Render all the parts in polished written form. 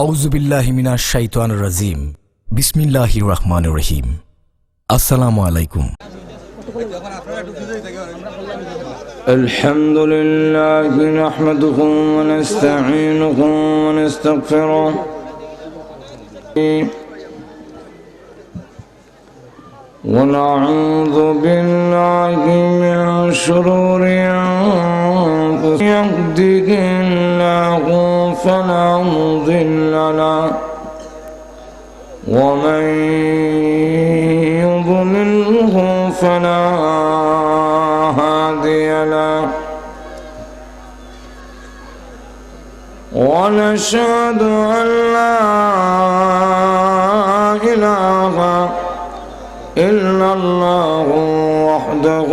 আউযু বিল্লাহি মিনাশ শাইতানির রাজিম। বিসমিল্লাহির রহমানির রহিম। আসসালামু আলাইকুম। আলহামদুলিল্লাহি নাহমাদুহু ওয়া নাস্তাঈনুহু ওয়া নাস্তাগফিরুহ ওয়া নাউযু বিল্লাহি মিন শুরুরি আনফুসিনা ইয়াহদিহিল্লাহু ফালা মুদিল্লা লাহু ওয়া মান يضلله فلا هادي له ونشهد أن لا إله إلا الله وحده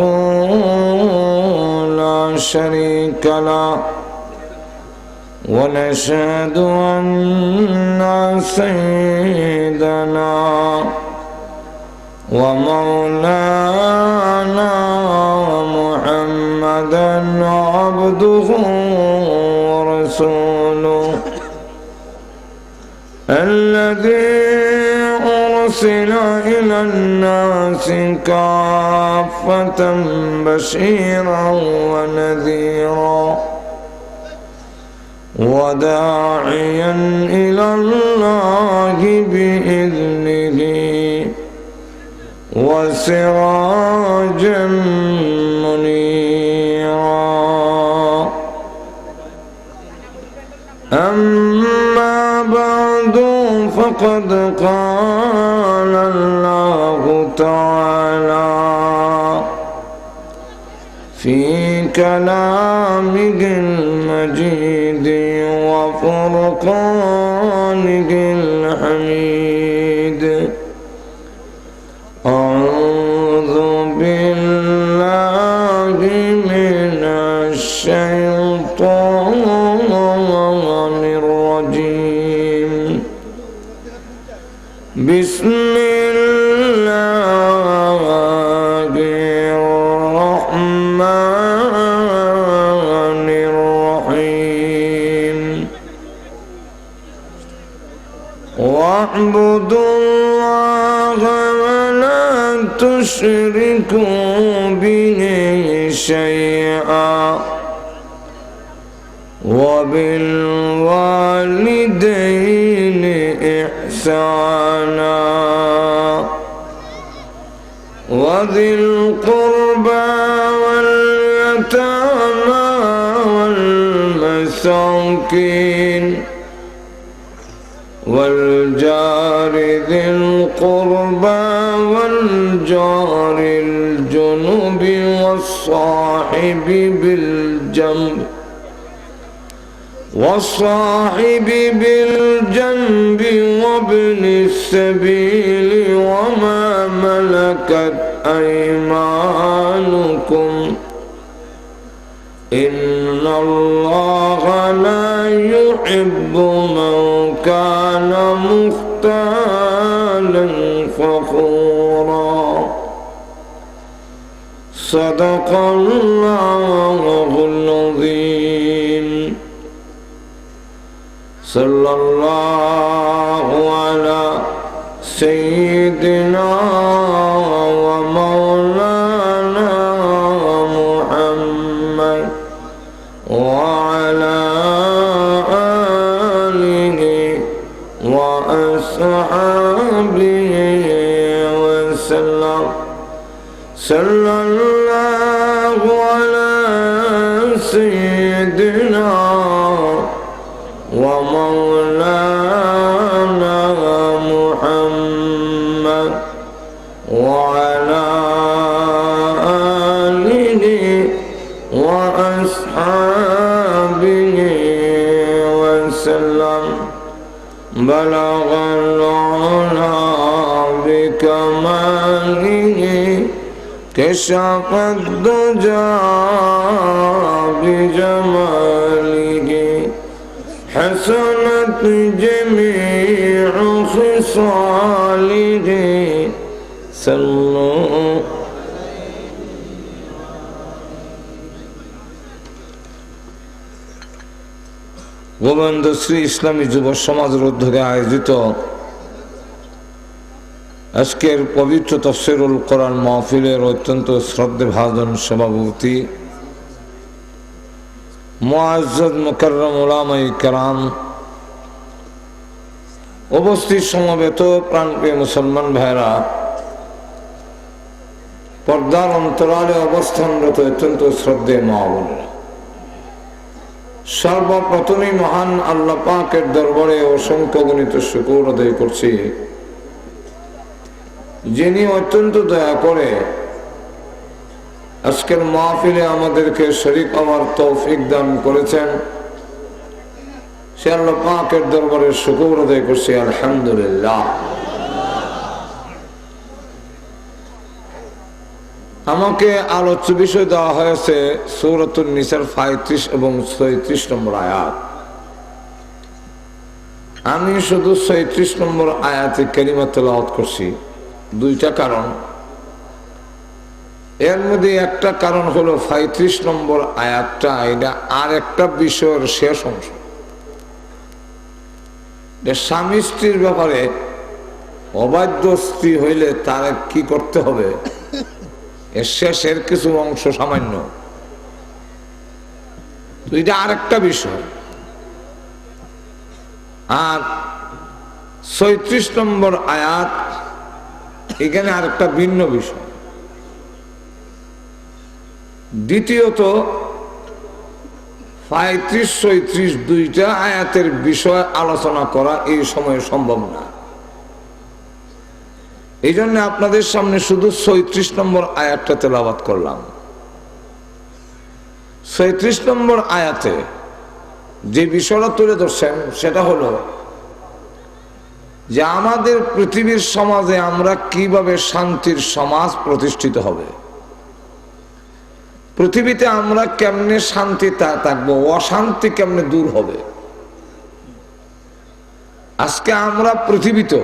لا شريك له ونشهد أن سيدنا ومولانا محمدا عبده ورسوله الذي أرسل إلى الناس كافة بشيرا ونذيرا وداعيا إلى الله بإذنه وسراجا منيرا أما بعد فقد قال الله تعالى في كلامه المجيد وفرقانه الحميد أعوذ بالله من الشيطان الرجيم بسم الله الرحمن الرحيم واعبدوا الله ولا تشركوا به شيئا وبالوالدين إحسانا وذي القربى واليتامى والمساكين والجار ذي القربى والجار الجنب والصاحب بالجنب وابن السبيل وما ملكت أيمانكم إن الله لا يحب من كان مختالا فخورا صدق الله العظيم صلى الله على سيدنا ومولانا محمد وعلى آله وأصحابه وسلم صلى الله على سيدنا ومولانا محمد وعلى آله وأصحابه وسلم بلغ العلا بكماله كشف الدجى بجماله حسنت جميع خصاله صلوا গোবিন্দশ্রী ইসলামী যুব সমাজের উদ্যোগে আয়োজিত আজকের পবিত্র তাফসীরুল কোরআন মাহফিলের অত্যন্ত শ্রদ্ধেভাজন সভাপতি মুআজ্জাজ মুকাররম উলামায়ে কেরাম, উপস্থিত সমবেত প্রাণপ্রিয় মুসলমান ভাইরা, পর্দার অন্তরালে অবস্থানরত অত্যন্ত শ্রদ্ধেয় মা বোনেরা, সর্বপ্রথমে মহান আল্লাহ পাকের দরবারে অসংখ্য গণিত শুকর আদায় করছি, যিনি অত্যন্ত দয়া করে আজকের মাহফিলে আমাদেরকে শরীক হওয়ার তৌফিক দান করেছেন। সে আল্লাহ পাকের দরবারে শুকর আদায় করছি, আলহামদুলিল্লাহ। আমাকে আলোচ্য বিষয় দেওয়া হয়েছে সূরাতুন নিসার 35 এবং 36 নম্বর আয়াত। আমি শুধু 36 নম্বর আয়াতে কারিমা তেলাওয়াত করছি। দুইটা কারণ, এর মধ্যে একটা কারণ হলো 35 নম্বর আয়াতটা এটা আর একটা বিষয়ের শেষ অংশ। স্বামী স্ত্রীর ব্যাপারে অবাধ্য স্ত্রী হইলে তার কি করতে হবে, এর শেষের কিছু অংশ সামান্য, এটা আর একটা বিষয়। আর 36 নম্বর আয়াত এখানে আরেকটা ভিন্ন বিষয়। দ্বিতীয়ত 35-36 দুইটা আয়াতের বিষয় আলোচনা করা এই সময়ে সম্ভব না। এই জন্য আপনাদের সামনে শুধু 36 নম্বর আয়াতটা তেলাওয়াত করলাম। 36 নম্বর আয়াতে যে বিষয়টা তুলে ধরছেন সেটা হলো যে আমাদের পৃথিবীর সমাজে আমরা কিভাবে শান্তির সমাজ প্রতিষ্ঠিত হবে, পৃথিবীতে আমরা কেমনে শান্তি থাকবো, অশান্তি কেমনে দূর হবে। আজকে আমরা পৃথিবীতে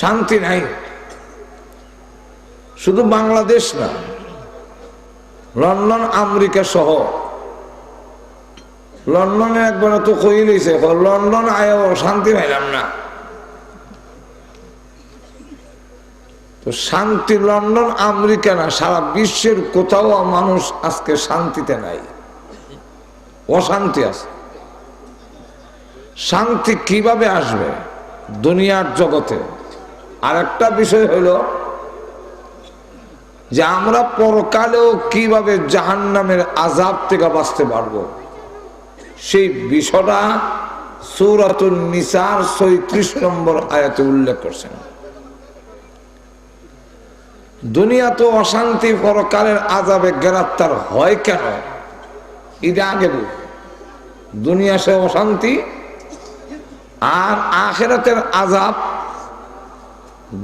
শান্তি নাই, শুধু বাংলাদেশ না, লন্ডন আমেরিকা সহ। লন্ডনে একবার তো কই লইছে, লন্ডন আয়ও শান্তি পাইলাম না। তো শান্তি লন্ডন আমেরিকা না, সারা বিশ্বের কোথাও মানুষ আজকে শান্তিতে নাই, অশান্তি আছে। শান্তি কিভাবে আসবে দুনিয়ার জগতে? আর একটা বিষয় হলো যে আমরা পরকালেও কিভাবে জাহান্নামের আযাব থেকে বাঁচতে পারবো, সেই বিষয়টা সূরাতুন নিসার 36 নম্বর আয়াতে উল্লেখ করছেন। দুনিয়া তো অশান্তি, পরকালের আযাবে গ্রেফতার হয় কেন এটা আগে বল। দুনিয়া সে অশান্তি আর আখিরাতের আযাব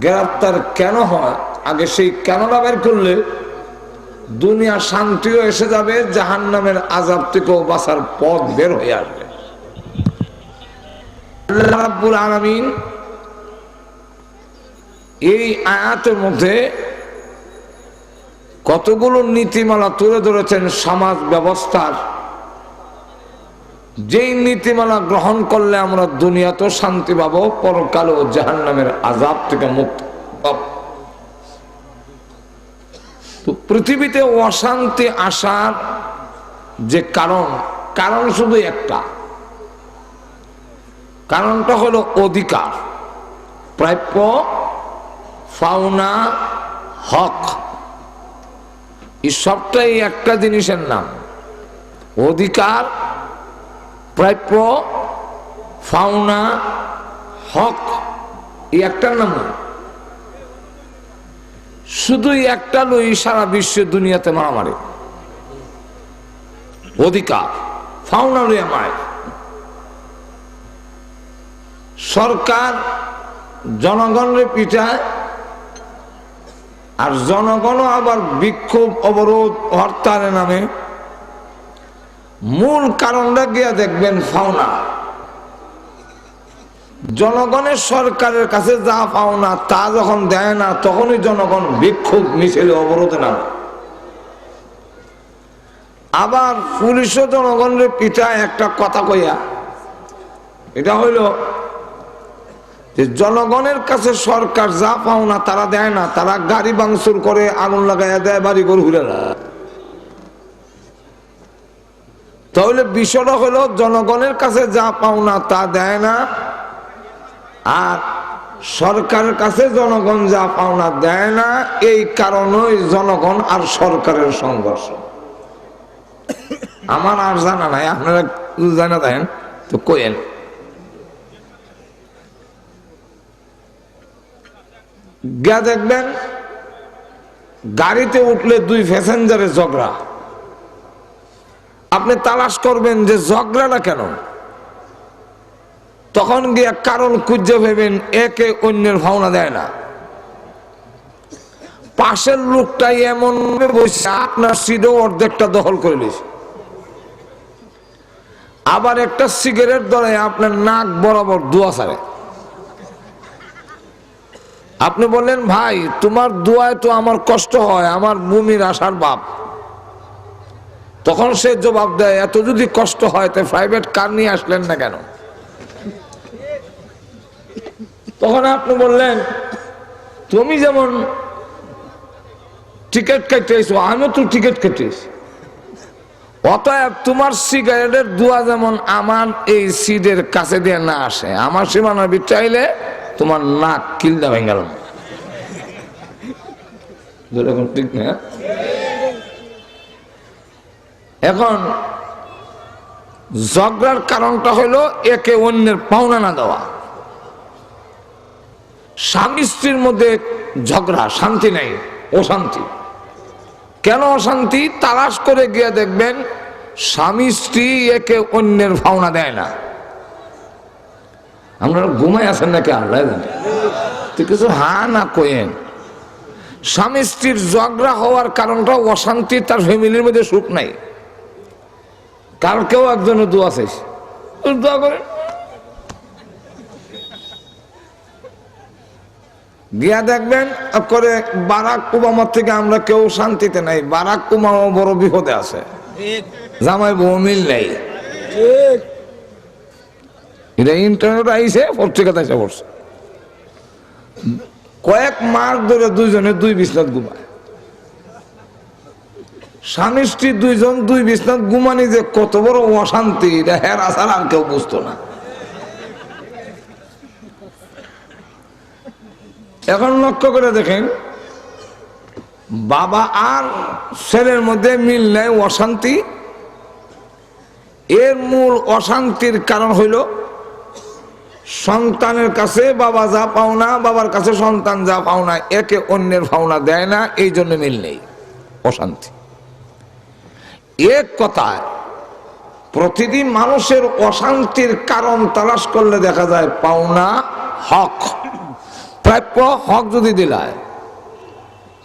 গ্রেফতার কেন হয়, আগে সেই কেনটা বের করলে দুনিয়া শান্তিও এসে যাবে, জাহান্নামের আযাব থেকেও বাঁচার পথ বের হয়ে আসবে। আল্লাহ রাব্বুল আলামিন এই আয়াতের মধ্যে কতগুলো নীতিমালা তুলে ধরেছেন সমাজ ব্যবস্থার, যেই নীতিমালা গ্রহণ করলে আমরা দুনিয়াতেও শান্তি পাবো, পরকালেও জাহান্নামের আযাব থেকে মুক্ত পাব। তো পৃথিবীতে অশান্তি আসার যে কারণ শুধু একটা, কারণটা হলো অধিকার, প্রাপ্য, পাওনা, হক। এই সবটাই একটা জিনিসের নাম, অধিকার, প্রাপ্য, পাওনা, হক। এই একটার নাম শুধু একটা লই সারা বিশ্বে দুনিয়াতে মারামারি। অধিকার, পাওনা লই আমায় সরকার জনগণের পিঠায়, আর জনগণও আবার বিক্ষোভ, অবরোধ, হরতালের নামে। মূল কারণটা গিয়া দেখবেন পাওনা। জনগণের সরকারের কাছে যা পাওনা তা যখন দেয় না, তখনই জনগণ বিক্ষোভ, মিছিলে, অবরোধে নামে। আবার পুলিশও জনগণের পিঠায় একটা কথা কইয়া, এটা হইল যে জনগণের কাছে সরকার যা পাওনা তারা দেয় না, তারা গাড়ি ভাঙচুর করে, আগুন লাগাইয়া দেয়, বাড়ি ঘর ঘুরে না। তাহলে বিষয়টা হলো জনগণের কাছে যা পাওনা তা দেয় না, আর সরকারের কাছে জনগণ যা পাওনা দেয় না, এই কারণেই জনগণ আর সরকারের সংঘর্ষ। আমার আর জানা নাই, আপনারা জানা দেন তো কইেন। গিয়া দেখবেন গাড়িতে উঠলে দুই প্যাসেঞ্জারের ঝগড়া, আপনি তালাশ করবেন যে ঝগড়াটা কেন, তখন গিয়া কারণ খুঁজে ভেবেন একে অন্যের ভাবনা দেয় না। পাশের লোকটাই এমন বসে আপনার সিটও অর্ধেকটা দখল করে নিয়েছে, আবার একটা সিগারেট ধরে আপনার নাক বরাবর দোয়া ছাড়ে। আপনি বললেন ভাই তোমার দোয়ায় তো আমার কষ্ট হয়, আমার বমির আসার বাপ। তখন সে জবাব দেয় এত যদি কষ্ট হয় তো প্রাইভেট কার নিয়ে আসলেন না কেন? তখন আপনি বললেন তুমি যেমন টিকিট কেটেছো আমিও তো টিকিট কেটেছি, অতএব তোমার সিগারেটের দোয়া যেমন আমার এই সিটের কাছে দিয়ে না আসে, আমার সীমানার ভিতরে চাইলে তোমার নাক কিলদা ভেঙে গেল। ঠিক না? এখন ঝগড়ার কারণটা হলো একে অন্যের পাওনা না দেওয়া। স্বামী স্ত্রীর মধ্যে ঝগড়া, শান্তি নেই, অশান্তি। কেন অশান্তি? তালাশ করে গিয়ে দেখবেন স্বামী স্ত্রী একে অন্যের পাওনা দেয় না। আপনারা ঘুমাই আছেন নাকি আল্লাহ জানে, কিছু হা না কয়েন। স্বামী স্ত্রীর ঝগড়া হওয়ার কারণটা অশান্তি, তার ফ্যামিলির মধ্যে সুখ নাই। কালকেও একজনের দোয়া চাইছে, দোয়া করেন। গিয়া দেখবেন করে বারাক ওবামার থেকে আমরা কেউ শান্তিতে নাই, বারাক ওবামা বড় বিপদে আছে, জামাই বউ মিল নেই। এটা ইন্টারনেট আইছে, পত্রিকাতে এসে পড়ছে। কয়েক মাস ধরে দুইজনে দুই বিছনাত ঘুমায়, স্বামী স্ত্রী দুইজন দুই বিছনাত ঘুমানি যে কত বড় অশান্তি, এটা হের আসার আর কেউ বুঝতো না। এখন লক্ষ্য করে দেখেন বাবা আর ছেলের মধ্যে মিল নেই, অশান্তি। এর মূল অশান্তির কারণ হইল সন্তানের কাছে বাবা যা পাওনা, বাবার কাছে সন্তান যা পাওনা, একে অন্যের পাওনা দেয় না, এই জন্য মিল নেই, অশান্তি। এক কথায় প্রতিদিন মানুষের অশান্তির কারণ তালাশ করলে দেখা যায় পাওনা, হক, প্রাপ্য হক যদি দিলায়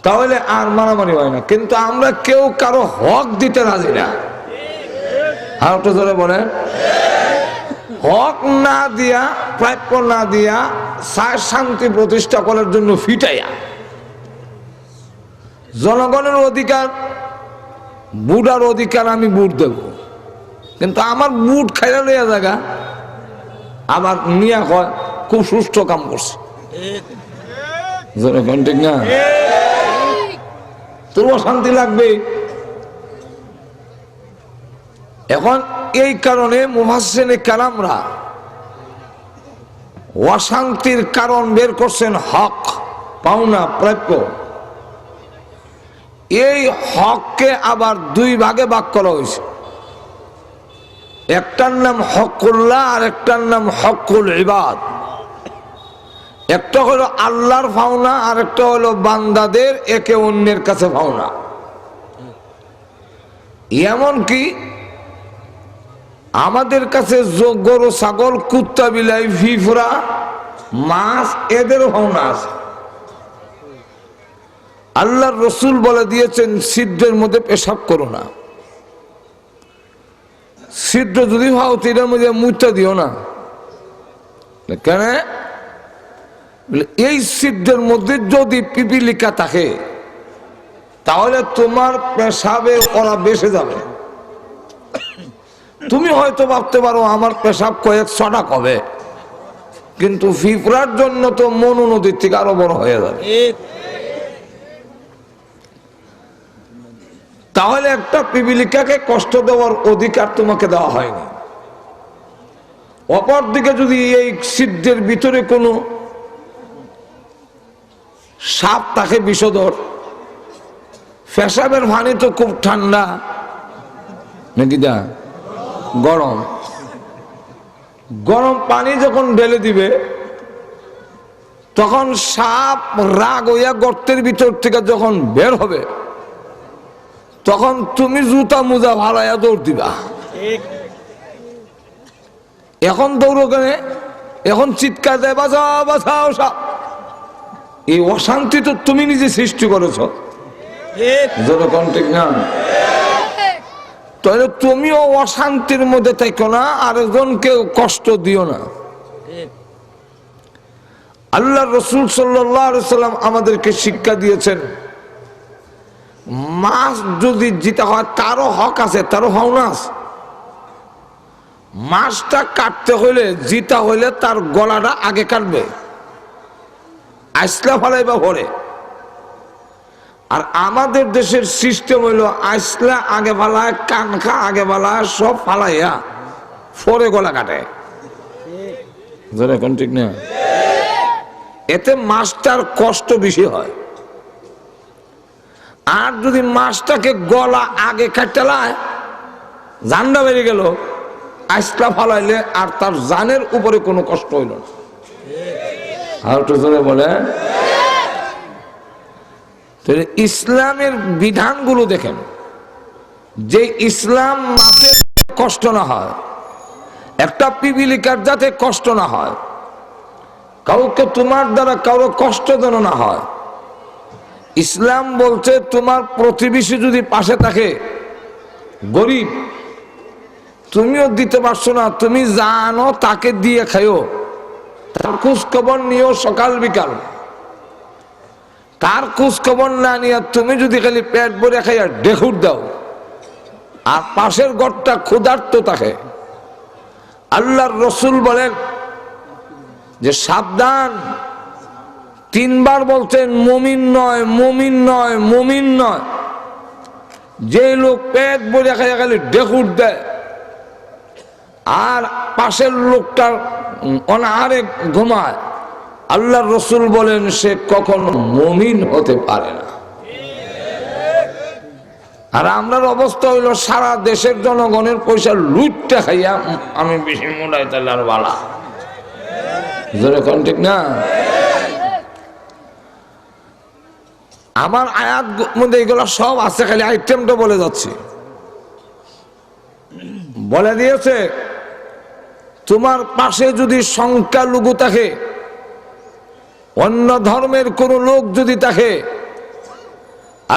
তাহলে আর মারামারি হয় না। কিন্তু আমরা কেউ কারো হক দিতে রাজি না। আর একটু ধরে বলেন, হক না দিয়া, প্রাপ্য না দিয়া শান্তি প্রতিষ্ঠা করার জন্য ফিটাইয়া জনগণের অধিকার, বুড়ার অধিকার আমি বুট দেব, কিন্তু আমার বুট খাইয়া লইয়া জায়গা আবার নিয়া হয় খুব সুষ্ঠ কাম করছে। ঠিক না? তোর অশান্তি লাগবে। এখন এই কারণে মুফাসসিরে কালামরা অশান্তির কারণ বের করছেন হক, পাওনা, প্রাপ্য। এই হককে আবার দুই ভাগে ভাগ করা হয়েছে। একটার নাম হকুল্লাহ আর একটার নাম হকুল ইবাদ। একটা হলো আল্লাহর পাওনা আর একটা হলো বান্দাদের একে অন্যের কাছে পাওনা। এমনকি আমাদের কাছে গরু, ছাগল, কুত্তা, বিলাই, ফিফরা, মাছ, এদেরও পাওনা আছে। আল্লাহর রসুল বলে দিয়েছেন ছিদ্রের মধ্যে পেশাব করো না। ছিদ্র যদি ভাও এটার মধ্যে মুচটা দিও না। কেন? এই ছিদ্রের মধ্যে যদি পিপিলিকা থাকে তাহলে তোমার পেশাবে ওরা বেসে যাবে। তুমি হয়তো ভাবতে পারো আমার পেশাব কয়েক ছটা কবে, কিন্তু ফিফরার জন্য তো মনু নদীর থেকে আরো বড় হয়ে যাবে। তাহলে একটা পিপিলিকাকে কষ্ট দেওয়ার অধিকার তোমাকে দেওয়া হয়নি। অপরদিকে যদি এই সিদ্ধের ভিতরে কোনো সাপ থাকে বিষধর, পেশাবের পানি তো খুব ঠান্ডা নাকি দা, গরম, গরম পানি যখন ঢেলে দিবে তখন সাপ রাগ হইয়া গর্তের ভিতর থেকে যখন বের হবে তখন তুমি জুতা মুজা ভাড়াইয়া দৌড় দিবা। এখন দৌড়ো কেন? এখন চিৎকার দেয় বাঁচাও বাঁচাও সাপ। এই অশান্তি তো তুমি নিজে সৃষ্টি করেছো, ঠিক না? তাহলে তুমিও অশান্তির মধ্যে থেকো না, আরেকজনকে কষ্ট দিও না। আল্লাহ রসুল সাল্লাল্লাহু আলাইহি সাল্লাম আমাদেরকে শিক্ষা দিয়েছেন, মাছ যদি জিতে হয় তারও হক আছে, তারও হওনা আছে। মাছটা কাটতে হইলে জিতা হইলে তার গলাটা আগে কাটবে, আইসলা ফালাইবা ভরে। আর আমাদের দেশের সিস্টেম হইল আইসলা আগে ফালায়, কানখা আগে ফালায়, সব ফালাইয়া পরে গলা কাটে। ঠিক না? এতে মাছটার কষ্ট বেশি হয়। আর যদি মাছটাকে গলা আগে কাটালায় জানটা বেরিয়ে গেল, আইসলা ফালাইলে আর তার জানের উপরে কোনো কষ্ট হইল না। আর একটু জোরে বলে। ইসলামের বিধানগুলো দেখেন, যে ইসলাম মাছের কষ্ট না হয়, একটা পিপিলিকার যাতে কষ্ট না হয়, কাউকে তোমার দ্বারা কারো কষ্ট যেন না হয়। ইসলাম বলছে তোমার প্রতিবেশী যদি পাশে থাকে, গরিব, তুমিও দিতে পারছো না, তুমি জানো তাকে দিয়ে খাইও, তার খোঁজ খবর নিও সকাল বিকাল। তার খোঁজ খবর না নিয়ে তুমি যদি খালি পেট ভরে খাইয়া ঢেকুর দাও আর পাশের ঘরটা ক্ষুধার্ত থাকে, আল্লাহর রসুল বলেন যে সাবধান। তিনবার বলছেন মুমিন নয়, মুমিন নয়, মুমিন নয়। যে লোক পেট ভরে খাইয়া খালি ঢেকুর দেয় আর পাশের লোকটার অনাহারে ঘুমায়, আল্লাহর রসুল বলেন সে কখনো মুমিন হতে পারে না। আর আমরার অবস্থা হইল সারা দেশের জনগণের পয়সা লুটতে খাইয়া আমি বেশি মোড়াই তাহলে আর বালা, ঠিক না? আমার আয়াত মধ্যে এগুলো সব আছে, খালি আইটেমটা বলে যাচ্ছি। বলে দিয়েছে তোমার পাশে যদি সংখ্যালঘু থাকে, অন্য ধর্মের কোন লোক যদি থাকে,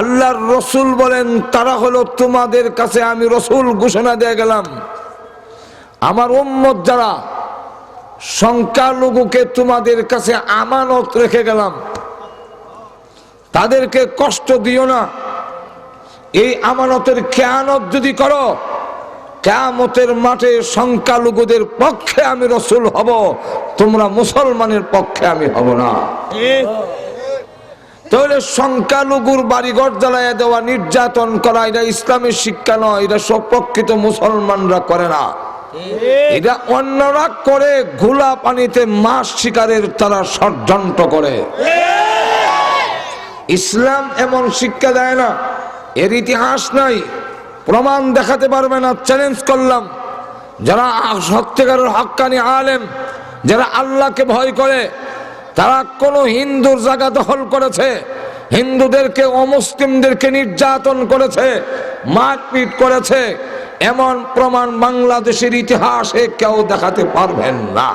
আল্লাহর রসুল বলেন তারা হলো তোমাদের কাছে আমি রসুল ঘোষণা দিয়ে গেলাম, আমার উম্মত যারা সংখ্যালঘুকে তোমাদের কাছে আমানত রেখে গেলাম, তাদেরকে কষ্ট দিও না। এই আমানতের খেয়ানত যদি করো, কিয়ামতের মাঠে সংখ্যালঘুদের পক্ষে আমি রসুল হব, তোমরা মুসলমানের পক্ষে আমি হব না। তাহলে সংখ্যালঘুর বাড়িঘর জ্বালাইয়া দেওয়া, নির্যাতন করা, এটা ইসলামের শিক্ষা নয়, এটা সব প্রকৃত মুসলমানরা করে না। এটা অন্যরা করে, ঘোলা পানিতে মাছ শিকারের তারা ষড়যন্ত্র করে। ইসলাম এমন শিক্ষা দেয় না, এর ইতিহাস নাই, প্রমাণ দেখাতে পারবে না। চ্যালেঞ্জ করলাম, যারা সত্যিকারের হক্কানি আলেম, যারা আল্লাহকে ভয় করে, তারা কোন হিন্দুর জায়গা দখল করেছে, হিন্দুদেরকে অমুসলিমদেরকে নির্যাতন করেছে, মারপিট করেছে, এমন প্রমাণ বাংলাদেশের ইতিহাসে কেউ দেখাতে পারবেন না।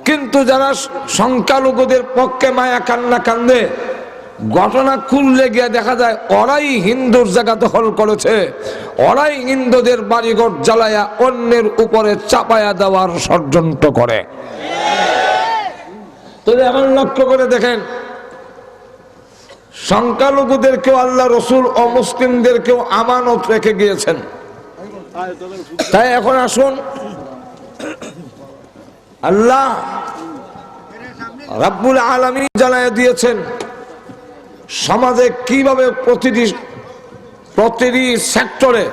কিন্তু যারা সংখ্যালঘুদের পক্ষে মায়া কান্না কান্দে, ঘটনা খুললে গিয়ে দেখা যায় ওরাই হিন্দুর জায়গা দখল করেছে, ওরাই হিন্দুদের বাড়িঘর জ্বালায়া অন্যের উপরে চাপায়া দেওয়ার ষড়যন্ত্র করে। তো এখন লক্ষ্য করে দেখেন, সংখ্যালঘুদেরকেও আল্লাহ রসুল অমুসলিমদেরকেও আমানত রেখে গিয়েছেন। তাই এখন আসুন, আল্লাহ রাব্বুল আলামিন জানায় দিয়েছেন সমাজে কিভাবে প্রতিটি সেক্টরে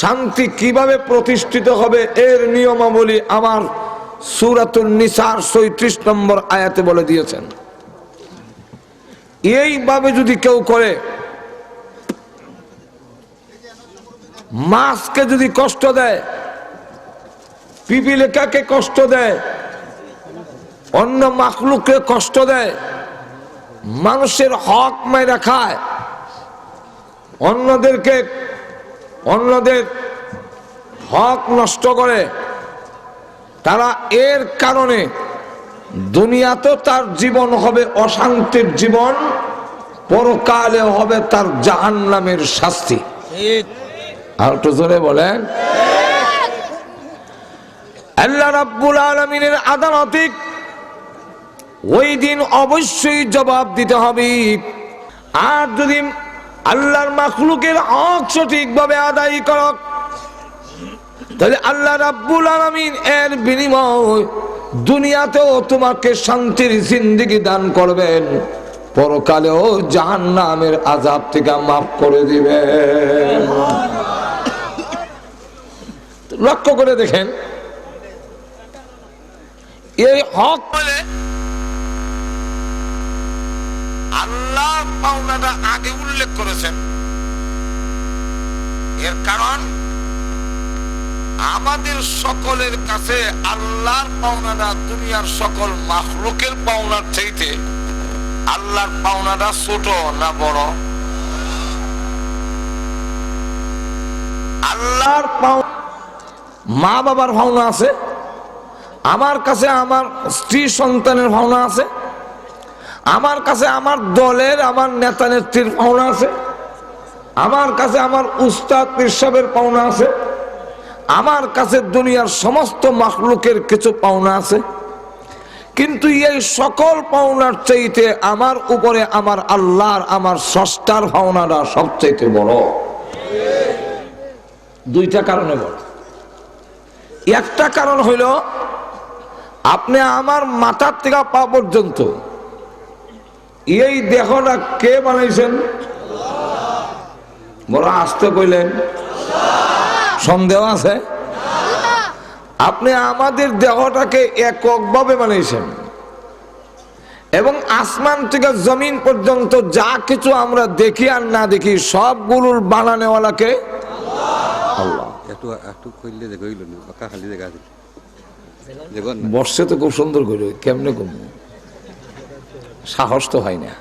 শান্তি কিভাবে প্রতিষ্ঠিত হবে এর নিয়মাবলী আমার সূরাতুন নিসার ৩৬ নম্বর আয়াতে বলে দিয়েছেন। এইভাবে যদি কেউ করে, মাছকে যদি কষ্ট দেয়, পিপিলিকাকে কষ্ট দেয়, অন্য মাখলুককে কষ্ট দেয়, মানুষের হক মাইরা খায়, অন্যদের হক নষ্ট করে, তারা এর কারণে দুনিয়াতে তার জীবন হবে অশান্তির জীবন, পরকালে হবে তার জাহান্নামের শাস্তি। আর একটু জোরে বলেন। আল্লাহ রাব্বুল আলামিনের আদালতে ওই দিন অবশ্যই জবাব দিতে হবে। আর যদি আল্লাহর মাখলুকের হক সঠিকভাবে আদায় করো, তাহলে আল্লাহ রাব্বুল আলামিন এর বিনিময় দুনিয়াতেও তোমাকে শান্তির জিন্দেগি দান করবেন, পরকালেও জাহান্নামের আযাব থেকে মাফ করে দিবেন। লক্ষ্য করে দেখেন, এই হক বলে আল্লাহ পাওনাটা আগে উল্লেখ করেছেন। এর কারণ আমাদের সকলের কাছে আল্লাহর পাওনাটা দুনিয়ার সকল মাখলুকের পাওনার চাইতে আল্লাহর পাওনাটা ছোট না বড়? আল্লাহর পাওনা, মা বাবার পাওনা আছে, আমার কাছে আমার স্ত্রী সন্তানের পাওনা আছে, আমার কাছে আমার দলের আমার নেতা নেত্রীর পাওনা আছে, আমার কাছে আমার উস্তাদ পেশাবের পাওনা আছে, আমার কাছে দুনিয়ার সমস্ত মাখলুকের কিছু পাওনা আছে। কিন্তু এই সকল পাওনার চাইতে আমার উপরে আমার আল্লাহর, আমার স্রষ্টার পাওনাটা সবচাইতে বড়। দুইটা কারণে বড়। একটা কারণ হইল, আপনি আমার মাথার থেকে পা পর্যন্ত এই দেহটা কে বানাইছেন? বড় আসতে কইলেন, সন্দেহ আছে? আপনি আমাদের দেহটাকে এককভাবে বানিয়েছেন এবং আসমান থেকে জমিন পর্যন্ত যা কিছু আমরা দেখি আর না দেখি সবগুলোর বানানেওয়ালাকে আল্লাহ। বর্ষে তো খুব সুন্দর করে, কেমনে কমু, সাহস তো হয় না।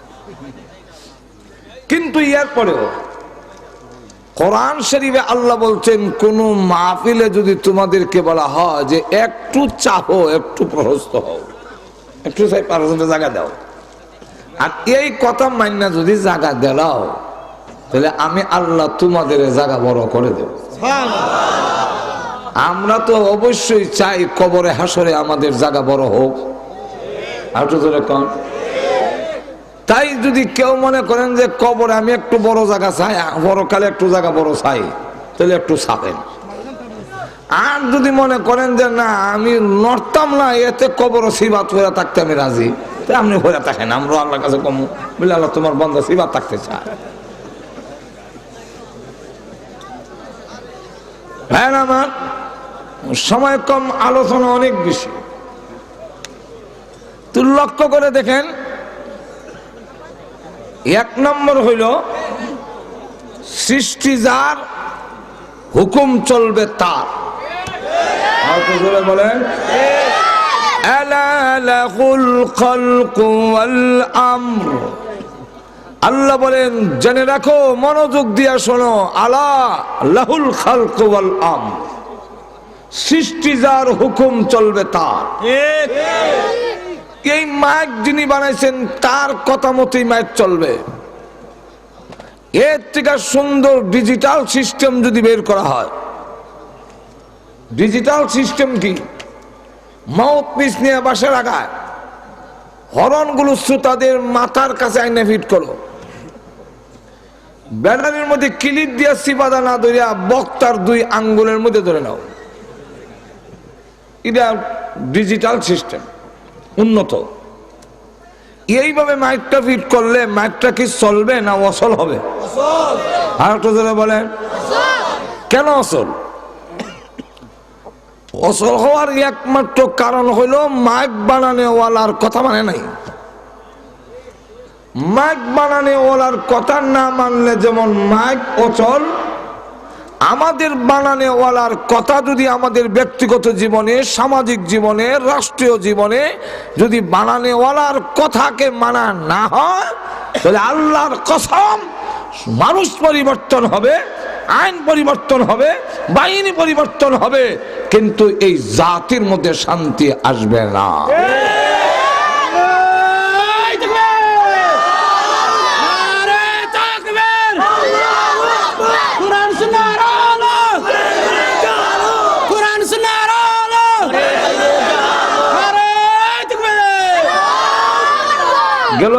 কিন্তু ইয়ার পরেও কোরআন শরীফে আল্লাহ বলছেন, কোন মাহফিলে যদি তোমাদেরকে বলা হয় যে একটু চাহো, একটু প্রশস্ত হও, একটু চাই পারসেন্টে জায়গা দাও, আর এই কথা মাইনা যদি জায়গা দেলাও, তাহলে আমি আল্লাহ তোমাদের জায়গা বড় করে দেব। আমরা তো অবশ্যই চাই কবরে হাসরে আমাদের জায়গা বড় হোক। আর তো কম। তাই যদি কেউ মনে করেন যে কবরে আমি একটু বড় জায়গা চাই, বড়কালে একটু জায়গা বড় চাই, তাহলে একটু ছাপেন। আর যদি মনে করেন যে না আমি নড়তাম না, এতে কবর সিবাত হয়ে থাকতে আমি রাজি, তাই আপনি হয়ে থাকেন, আমরা আল্লাহর কাছে কম বলে আল্লাহ তোমার বন্ধা সিবাত থাকতে চায়। হ্যাঁ, আমার সময় কম, আলোচনা অনেক বেশি। তো লক্ষ্য করে দেখেন, এক নম্বর হইল সৃষ্টি যার, হুকুম চলবে তার। বলেন আল্লাহ বলেন জেনে রাখো, মনোযোগ দিয়া শোনো, আলা লাহুল খালকু ওয়াল আমর, সৃষ্টি যার, হুকুম চলবে তার। এই মাইক যিনি বানাইছেন তার কথা মতোই মাইক চলবে। এর থেকে সুন্দর ডিজিটাল সিস্টেম যদি বের করা হয়, ডিজিটাল সিস্টেম কি? মাউথ পিস নিয়ে বাসা লাগায়, হরনগুলো শ্রোতাদের মাথার কাছে আইনে ফিট করো, ব্যাটারির মধ্যে ক্লিপ দিয়ে সিবাদা না ধরিয়া বক্তার 2 আঙ্গুলের মধ্যে ধরে নাও। এটা ডিজিটাল সিস্টেম, উন্নত। এইভাবে মাইকটা ফিট করলে মাইকটা কি চলবে না অচল হবে? আর একটু ধরে বলেন কেন অচল? অচল হওয়ার একমাত্র কারণ হইল মাইক বানানোওয়ালার কথা মানে নাই। মাইক বানানোওয়ালার কথা না মানলে যেমন মাইক অচল, আমাদের বানানোওয়ালার কথা যদি আমাদের ব্যক্তিগত জীবনে, সামাজিক জীবনে, রাষ্ট্রীয় জীবনে যদি বানানোওয়ালার কথাকে মানা না হয়, তাহলে আল্লাহর কসম মানুষ পরিবর্তন হবে, আইন পরিবর্তন হবে, বাহিনী পরিবর্তন হবে, কিন্তু এই জাতির মধ্যে শান্তি আসবে না। গেল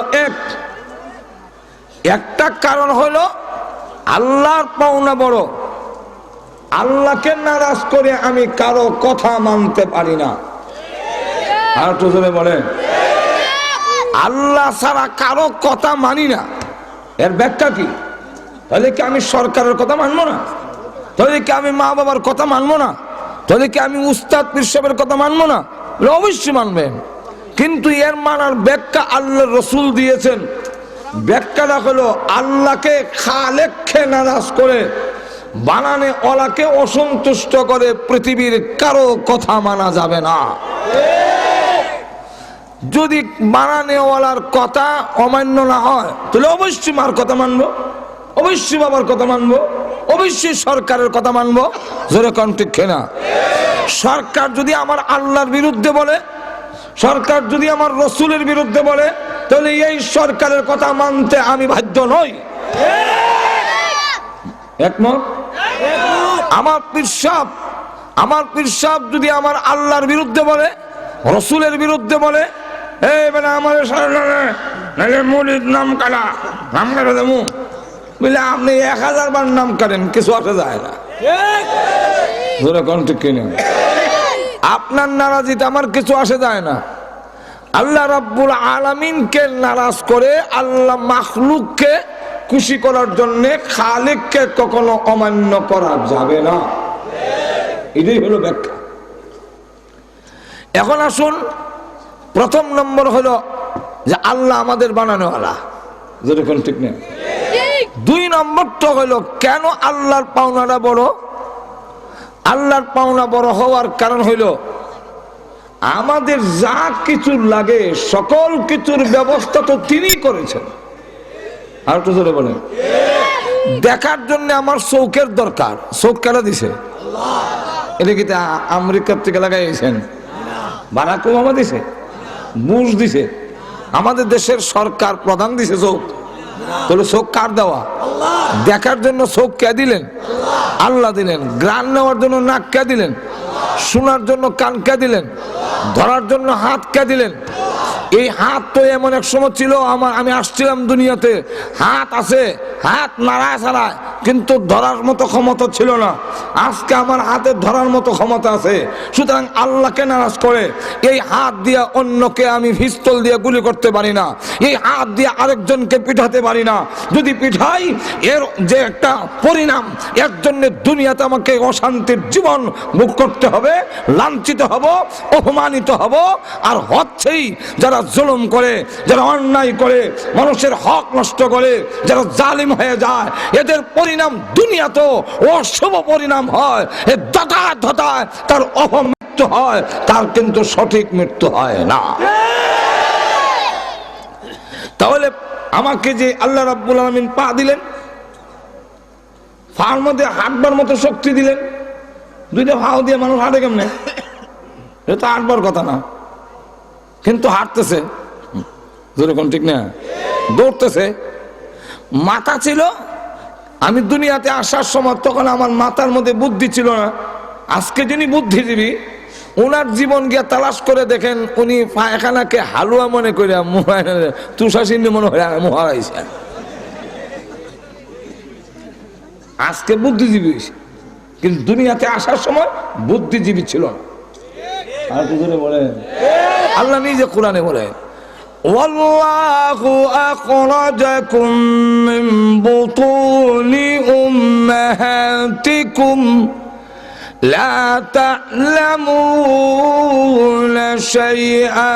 একটা কারণ হলো আল্লাহর পাওনা বড়। আল্লাহকে নারাজ করে আমি কারো কথা মানতে পারি না। আর একটু জোরে বলেন আল্লাহ ছাড়া কারো কথা মানি না। এর ব্যাখ্যা কি? তাহলে কি আমি সরকারের কথা মানবো না? তাহলে কি আমি মা বাবার কথা মানবো না? তাহলে কি আমি উস্তাদ পীর সাহেবের কথা মানবো না? অবশ্যই মানবেন, কিন্তু এর মানার ব্যাখ্যা আল্লাহর রাসূল দিয়েছেন। ব্যাখ্যাটা হলো আল্লাহকে খালেককে নারাজ করে, বানানে ওয়ালাকে অসন্তুষ্ট করে পৃথিবীর কারো কথা মানা যাবে না। যদি বানানেওয়ালার কথা অমান্য না হয় তাহলে অবশ্যই মার কথা মানবো, অবশ্যই বাবার কথা মানবো, অবশ্যই সরকারের কথা মানবো। জোরে কোন ঠিক কিনা? সরকার যদি আমার আল্লাহর বিরুদ্ধে বলে, সরকার যদি আমার রসুলের বিরুদ্ধে বলে, তাহলে এই সরকারের কথা মানতে আমি বাধ্য নই। একমত? আমার পীর সাহেব যদি আমার আল্লাহর বিরুদ্ধে বলে, রসুলের বিরুদ্ধে বলে, এই বেটা আমার মুরিদ নাম কালা নাম কাটা দেবো বলে, আপনি 1000 বার নাম কাটেন, কিছু আসে যায় না। আপনার নারাজিতে আমার কিছু আসে যায় না। আল্লাহ রাব্বুল আলামিনকে নারাজ করে আল্লাহ মাখলুককে খুশি করার জন্য খালিককে কখনো অমান্য করা যাবে না। এটাই হলো ব্যাখ্যা। এখন আসুন, প্রথম নম্বর হলো যে আল্লাহ আমাদের বানানোওয়ালা, যেরকম ঠিক নেই। 2 নম্বর তো হলো কেন আল্লাহর পাওনাটা বড়? আল্লাহর পাওনা বড় হওয়ার কারণ হইল আমাদের যা কিছু লাগে সকল কিছুর ব্যবস্থা তো তিনি করেছেন। আর একটু জোরে বলেন দেখার জন্য আমার চৌকের দরকার, চৌক কেন দিছে? এটা কি আমেরিকার থেকে লাগাইছেন? বারাক ওবামা দিছে, বুশ দিছে, আমাদের দেশের সরকার প্রধান দিছে চৌক। তাহলে চোখ কার দেওয়া? দেখার জন্য চোখ কে দিলেন? আল্লাহ দিলেন। গ্রাণ নেওয়ার জন্য নাক কে দিলেন? শোনার জন্য কান কে দিলেন? ধরার জন্য হাত কে দিলেন? এই হাত তো এমন এক সময় ছিল, আমি আসছিলাম দুনিয়াতে, হাত আছে, হাত নাড়ায় ছাড়ায়, কিন্তু ধরার মতো ক্ষমতা ছিল না। আজকে আমার হাতে ধরার মতো ক্ষমতা আছে। সুতরাং আল্লাহকে নারাজ করে এই হাত দিয়ে অন্যকে আমি পিস্তল দিয়ে গুলি করতে পারি না, এই হাত দিয়ে আরেকজনকে পিঠাতে পারি না। যদি পিঠাই, এর যে একটা পরিণাম, এর জন্য দুনিয়াতে আমাকে অশান্তির জীবন মুখ করতে হবে, লাঞ্ছিত হব, অপমানিত হব। আর হচ্ছেই যারা জুলুম করে, যারা অন্যায় করে, মানুষের হক নষ্ট করে, যারা জালিম হয়ে যায়, এদের পরিণাম দুনিয়াতেও অশুভ পরিণাম হয়। এ ধতায় ধতায় তার অপমৃত্যু হয়, তার কিন্তু সঠিক মৃত্যু হয় না। তাহলে আমাকে যে আল্লাহ রাব্বুল আলামিন পা দিলেন, পার মধ্যে হাঁটবার মতো শক্তি দিলেন, 2টা পাও দিয়ে মানুষ হাঁটে কেমনে? এটা তো হাঁটবার কথা না, কিন্তু হাঁটতেছে। যেরকম ঠিক না, দৌড়তেছে। মাথা ছিল, আমি দুনিয়াতে আসার সময় তখন আমার মাথার মধ্যে বুদ্ধি ছিল না। আজকে যিনি বুদ্ধিজীবী, ওনার জীবন গিয়া তালাশ করে দেখেন, উনি পায়খানাকে হালুয়া মনে করে তুষাসিন্নি মনে হয় হারাইছে। আজকে বুদ্ধিজীবী হয়েছে, কিন্তু দুনিয়াতে আসার সময় বুদ্ধিজীবী ছিল না। আর কি করে বলেন? আল্লাহ নিজে কোরআনে বলেন, ওয়াল্লাহু আখরাজাকুম মিন বুতুনি উম্মাহাতিকুম লা তা'লামুনা শাইআ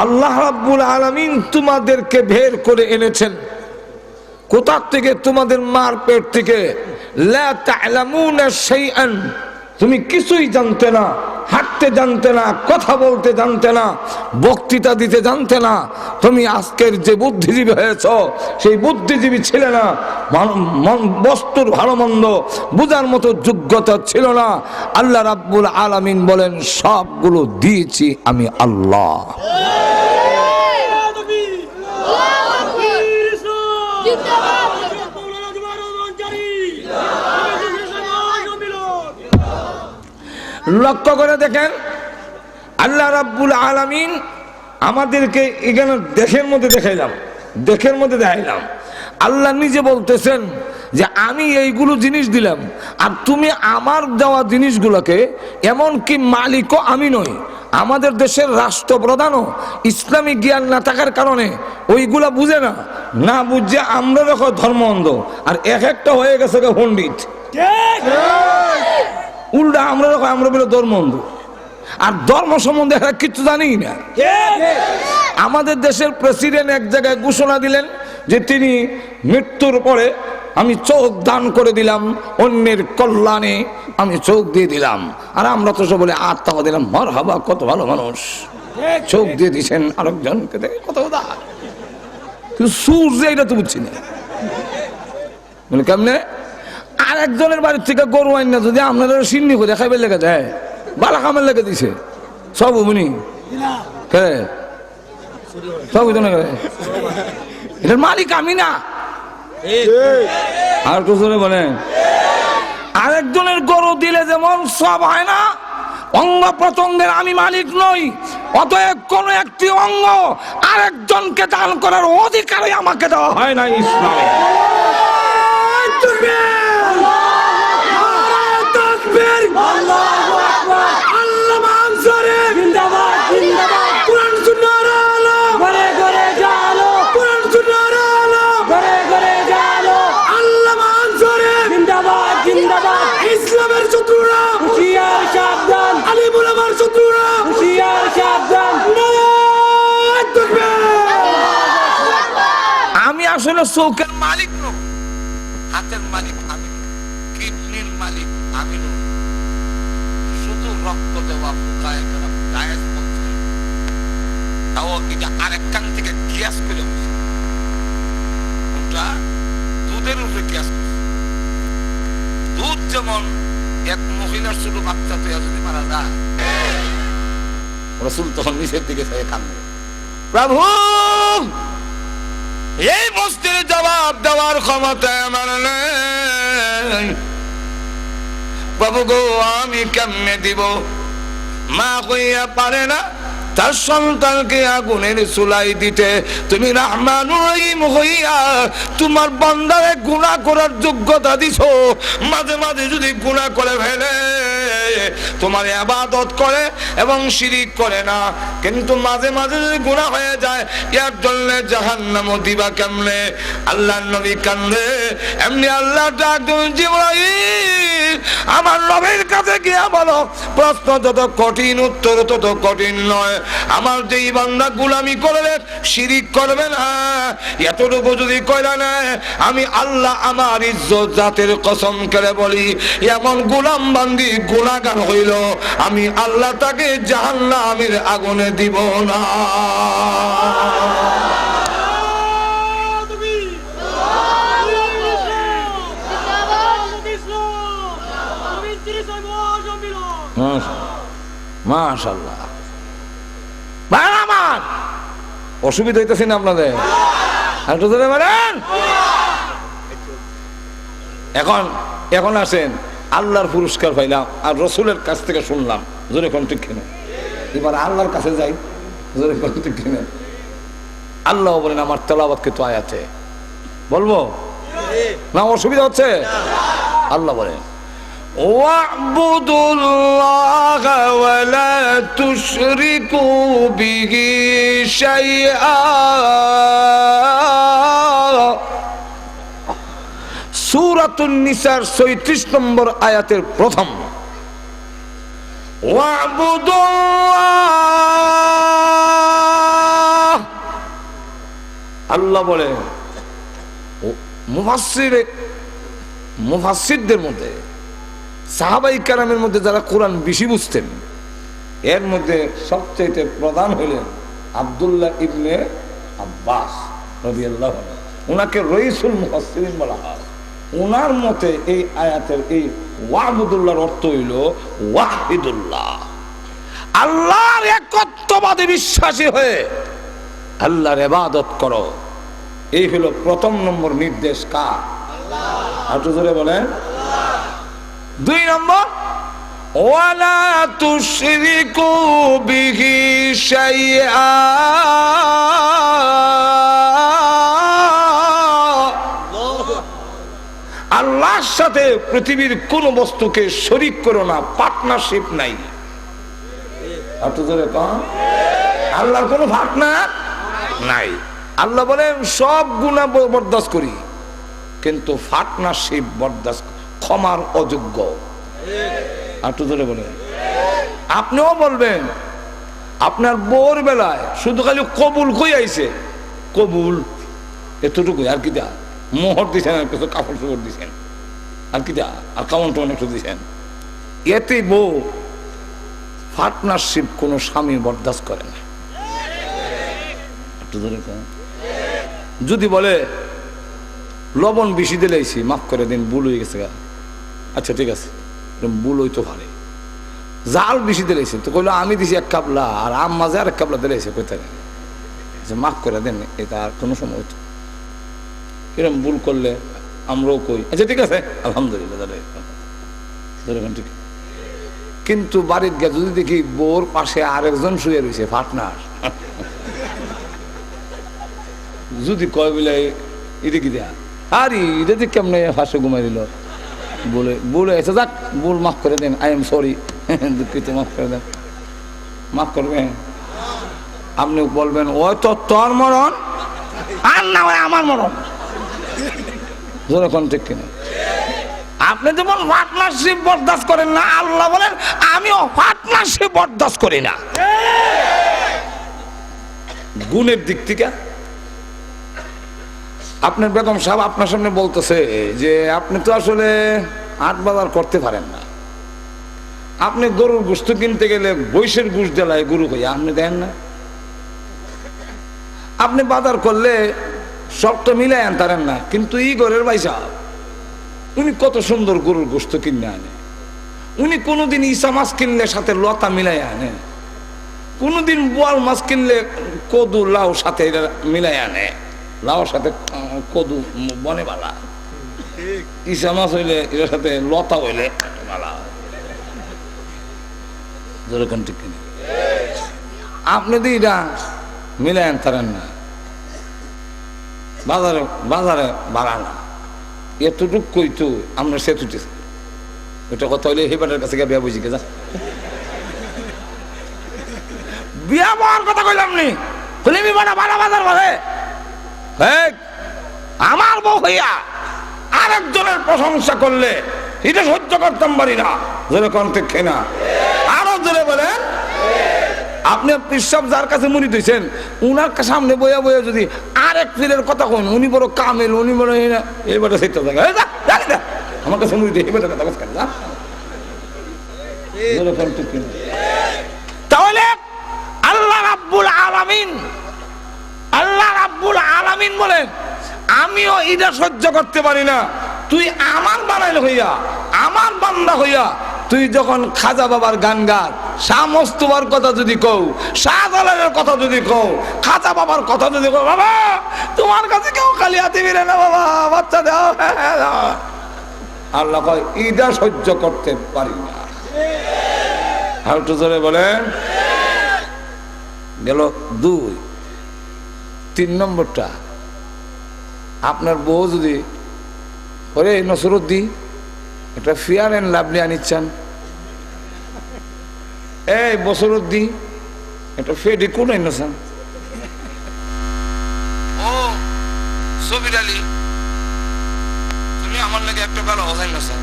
আল্লাহ রাব্বুল আলামিন তোমাদেরকে বের করে এনেছেন কোথা থেকে? তোমাদের মার পেট থেকে। লা তা'লামুনা শাইআন, তুমি কিছুই জানতে না, হাঁটতে জানতে না, কথা বলতে জানতে না, বক্তৃতা দিতে জানতে না। তুমি আজকের যে বুদ্ধিজীবী হয়েছ সেই বুদ্ধিজীবী ছিলে না, বস্তুর ভালো মন্দ বুঝার মতো যোগ্যতা ছিল না। আল্লাহ রাব্বুল আলামিন বলেন সবগুলো দিয়েছি আমি আল্লাহ। লক্ষ্য করে দেখেন, আল্লাহ রাব্বুল আলামিন আমাদেরকে এখানে দেশের মধ্যে দেখাইলাম। আল্লাহ নিজে বলতেছেন যে আমি এইগুলো জিনিস দিলাম, আর তুমি আমার দেওয়া জিনিসগুলোকে, এমনকি মালিকও আমি নই, আমাদের দেশের রাষ্ট্রপ্রধানও ইসলামিক জ্ঞান না থাকার কারণে ওইগুলা বুঝে না বুঝে আমরা দেখো ধর্ম অন্ধ, আর এক একটা হয়ে গেছে পণ্ডিত। উল্টা আমরা বলে ধর্ম অন্ধ, আর ধর্ম সম্বন্ধে এরা কিছু জানি না। আমাদের দেশের প্রেসিডেন্ট এক জায়গায় ঘোষণা দিলেন যে তিনি মৃত্যুর পরে আমি চোখ দান করে দিলাম, অন্যের কল্যাণে আমি চোখ দিয়ে দিলাম। আর আমরা তো সব বলে আত্মা দিলাম, মারহাবা, কত ভালো মানুষ, চোখ দিয়ে দিচ্ছেন আরেকজনকে, দেখে কত উদার। কিন্তু সূর্য এটা তো বুঝছি না, মানে কেমনে আরেকজনের বাড়ির থেকে গরু আইন না যদি আপনারা সিন্নি করে খাইবে লেগে যায়, বালা কামের লেগে দিছে সব উনি সব এটার মালিক আমি না। আর কুসরে বলেন আরেকজনের গরু দিলে যেমন সব হয় না, অঙ্গ প্রত্যঙ্গের আমি মালিক নই, অতএব কোন একটি অঙ্গ আরেকজনকে দান করার অধিকারই আমাকে দেওয়া হয় না ইসলামে। ইসলামের শত্রুরা হুঁশিয়ার সাবধান, আলিমুল আমার শত্রুরা হুঁশিয়ার সাবধান। আমি আসলে চৌকের মালিক নই, হাতের মালিক আমি, কিডনির মালিক আমি নই, শুধু রক্ত দেওয়া ফুকায় গেলাম জায়েজ বলছে, তাও এটা আরেক কান থেকে গ্যাস করে ওটা দুধের উপরে গ্যাস করছে। দুধ যেমন এক মহিলার শুধু বাচ্চা তৈরি যদি মারা যায়, রাসূল তখন নিচের দিকে চাই কান্দে, প্রভু এই মস্তির জবাব দেওয়ার ক্ষমতা আমার নেই, প্রভু গো আমি কেমনে দিব? মা কইয়া পারে না তার সন্তানকে আগুনের চুলাই দিতে, তুমি রহমানুর রহিম হইয়া তোমার বান্দারে গুনাহ করার যোগ্যতা দিছো। মাঝে মাঝে যদি গুনাহ করে ফেলে, তোমার ইবাদত করে এবং শিরিক করে না, কিন্তু মাঝে মাঝে যদি গুনাহ হয়ে যায়, এর জন্য জাহান্নামও দিবা কেমনে? আল্লাহর নবী কান্দে, এমনি আল্লাহ ডাক দেন, জিবরাইল আমার নবীর কাছে গিয়া বলো, প্রশ্ন যত কঠিন উত্তর তত কঠিন নয়। আমার যেই বান্দা গুলামি করবে, শিরিক করবে না, এতটুকু যদি কইরা নেয়, আমি আল্লাহ আমার ইজ্জত জাতের কসম করে বলি, এমন গোলাম বান্দি গুনাহগার হইল, আমি আল্লাহ তাকে জাহান্নামের আগুনে দিব না। মাশাআল্লাহ, আমার অসুবিধা হইতেছে না আপনাদের? এখন আসেন, আল্লাহর পুরস্কার পাইলাম আর রসুলের কাছ থেকে শুনলাম, জোরে কোন ঠিক কেন? এবার আল্লাহর কাছে যাই, আল্লাহ বলেন আমার তেলাওয়াত কিন্তু আয়াতে বলবো না, অসুবিধা হচ্ছে? আল্লাহ বলেন ওয়া'বুদুল্লাহ ওয়া লা তুশরিকু বিহি শাইআ। সূরাতুন নিসার ৩৬ নম্বর আয়াতের প্রথম ওয়া'বুদুল্লাহ। আল্লাহ বলে মুফাসসিরদের মধ্যে সাহাবায়ে কেরামের মধ্যে যারা কোরআন বেশি বুঝতেন এর মধ্যে সবচেয়ে প্রধান হলেন আব্দুল্লাহ ইবনে আব্বাস রাদিয়াল্লাহু আনহু। ওনাকে রইসুল মুফাসসিরিন বলা হয়। ওনার মতে এই আয়াতের এই ওয়া'বুদুল্লাহর অর্থ হইল ওয়াহিদুল্লাহ, আল্লাহর একত্ববাদে বিশ্বাসী হয়ে আল্লাহর ইবাদত করো। এই হলো প্রথম নম্বর নির্দেশ কার? আল্লাহ। আর জোরে বলেন। ২ নম্বর ওয়ালা তুশরিকু বিহি শাইআ। আল্লাহর সাথে পৃথিবীর কোন বস্তুকে শরীক করো না, পার্টনারশিপ নাই। আল্লাহর কোন পার্টনার নাই। আল্লাহ বলেন সব গুনাহ বরদাস্ত করি, কিন্তু পার্টনারশিপ বরদাস্ত ক্ষমার অযোগ্য। একটু ধরে বলেন। আপনিও বলবেন আপনার বউর বেলায় শুধু খালি কবুল কই আইছে, কবুল এতটুকুই, আর কি দা মোহর দিছেন, আর কিছু কাপড় চোপড় দিছেন, আর কি দা আর কামন টমন একটু দিছেন, এতে বউ পার্টনারশিপ কোনো স্বামী বরদাস্ত করে না। একটু ধরে যদি বলে লবণ বেশি দিলেছি মাফ করে দিন, ভুল হয়ে গেছে, আচ্ছা ঠিক আছে, ভুল হইতে পারে। জাল বেশি দিলেছি তো কইলো আমি দিছি 1 কাপলা আর আম মাঝে আর 1 কাপলা দিলেছে, কোথায় মাফ করে দেন, এটা আর কোনো সময় হইতো। এরকম ভুল করলে আমরাও কই আচ্ছা ঠিক আছে আলহামদুলিল্লাহ, ঠিক। কিন্তু বাড়ির গিয়ে যদি দেখি বোর পাশে আরেকজন শুয়ে রয়েছে পার্টনার, যদি কয় বলে এটা কি দেয়া আর এটা দিয়ে কেমন ফাঁসে ঘুমাই দিল বলে বলে এসে যাক, ভুল মাফ করে দেন, আই এম সরি, দুঃখিত, মাফ করে দেন, মাফ করবেন। আপনি বলবেন ওই তো তোর মরণ আর না হয় আমার মরণ, যেরকম ঠিক কিনা? আপনি যেমন পার্টনারশিপ বরদাস্ত করেন না, আল্লাহ বলেন আমিও পার্টনারশিপ বরদাস্ত করি না। গুণের দিক থেকে আপনার বেগম সাহেব আপনার সামনে বলতেছে যে আপনি তো আসলে হাট বাজার করতে পারেন না, আপনি গরুর গোশত কিনতে গেলে বৈশের গোশ দেলায় গরু হইয়া আপনি দেন না, আপনি বাজার করলে সবটা মিলাই আনতারেন না, কিন্তু ই ঘরের ভাই সাহেব উনি কত সুন্দর গরুর গোশত কিনে আনে, উনি কোনোদিন ইসা মাছ কিনলে সাথে লতা মিলাই আনে, কোনোদিন বোয়াল মাছ কিনলে কদু লাউ সাথে মিলাই আনে, লাউর সাথে কদু বনে বালা, ইসা মাছ হইলে এর সাথে লতা হইলে বালা, যেরকম ঠিক কিনা? আপনি তো এটা মিলাই আনতারেন না, বাজারে বাজারে বাড়া না, এতটুক কইতো আমরা সে তুটেছি, ওইটা কথা হইলে হেবাটার কাছে গিয়ে বিয়া বুঝি গে যা, বিয়া বহার কথা কইলাম নি, তুমি বাড়া বাড়া বাজার বলে আমার বউ হইয়া আরেকজনের প্রশংসা করলে এটা সহ্য করতাম পারি না, যেরকম ঠিক না? আরো জোরে বলেন। আপনি পিসাব যার কাছে মুড়ি দিয়েছেন উনার সামনে বইয়া বইয়া যদি আরেক পীরের কথা কন, উনি বড় কামেল, উনি বড় এইবারে সেটা জায়গা জানি না আমার কাছে মুড়ি দিয়ে এবার কথা কেন যা, তাহলে আল্লাহ রাব্বুল আলামিন, আল্লাহ রাব্বুল আলামিন বলেন আমিও এটা সহ্য করতে পারি না, তুই আমার বানাইল হইয়া আমার বান্দা হইয়া তুই যখন খাজা বাবার গান গান, শাহ মোস্তফার কথা যদি কও, শাহজালালের কথা যদি কও, খাজা বাবার কথা যদি কও, বাবা তোমার কাছে কেউ খালি হাতে মিলে না, বাবা বাচ্চা দাও, আল্লাহ কয় এটা সহ্য করতে পারি না। আর একটু জোরে বলেন। গেল 2। 3 নম্বরটা, আপনার বউ যদি ওরে নসরুদ্দি একটা ফেয়ার অ্যান্ড লাভলি আনিচ্ছেন, এই বসরুদ্দি একটা ফেডি কোন আনিচ্ছেন, ও সবির আলী তুমি আমার লাগে একটা ভালো হসাইন আছেন,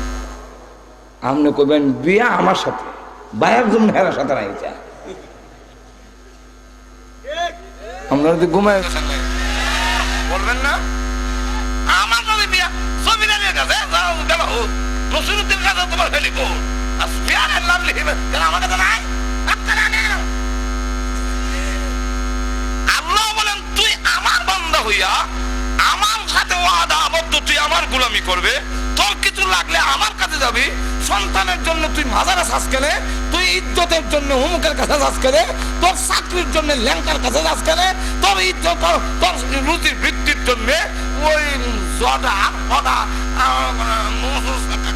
আপনি কইবেন বিয়া আমার সাথে, বায়ার জন্য হেরার সাথে রাইছা আপনারা যদি ঘুমায় বলবেন না আমার সাথে বিয়া সবির আলীর কাছে যাও গেল নসরুদ্দিনের কাছে তোমার ফেলি কোন আর ফেয়ার অ্যান্ড লাভলি কেন আমার কাছে নাই? আল্লাহ বলেন তুই আমার বান্দা হইয়া আমার সাথে ওয়াদা আবদ্ধ, তুই আমার গোলামি করবে, তোর কিছু লাগলে আমার কাছে যাবি, সন্তানের জন্য তুই মাজারে শ্বাস কেনে, তুই ইজ্জতের জন্য হুমুকের কাছে শ্বাস কেনে, তোর চাকরির জন্য ল্যাংকার কাছে শ্বাস কেনে, তোর ইজ্জত তোর রুচির বৃত্তির জন্য ওই জডা ফডা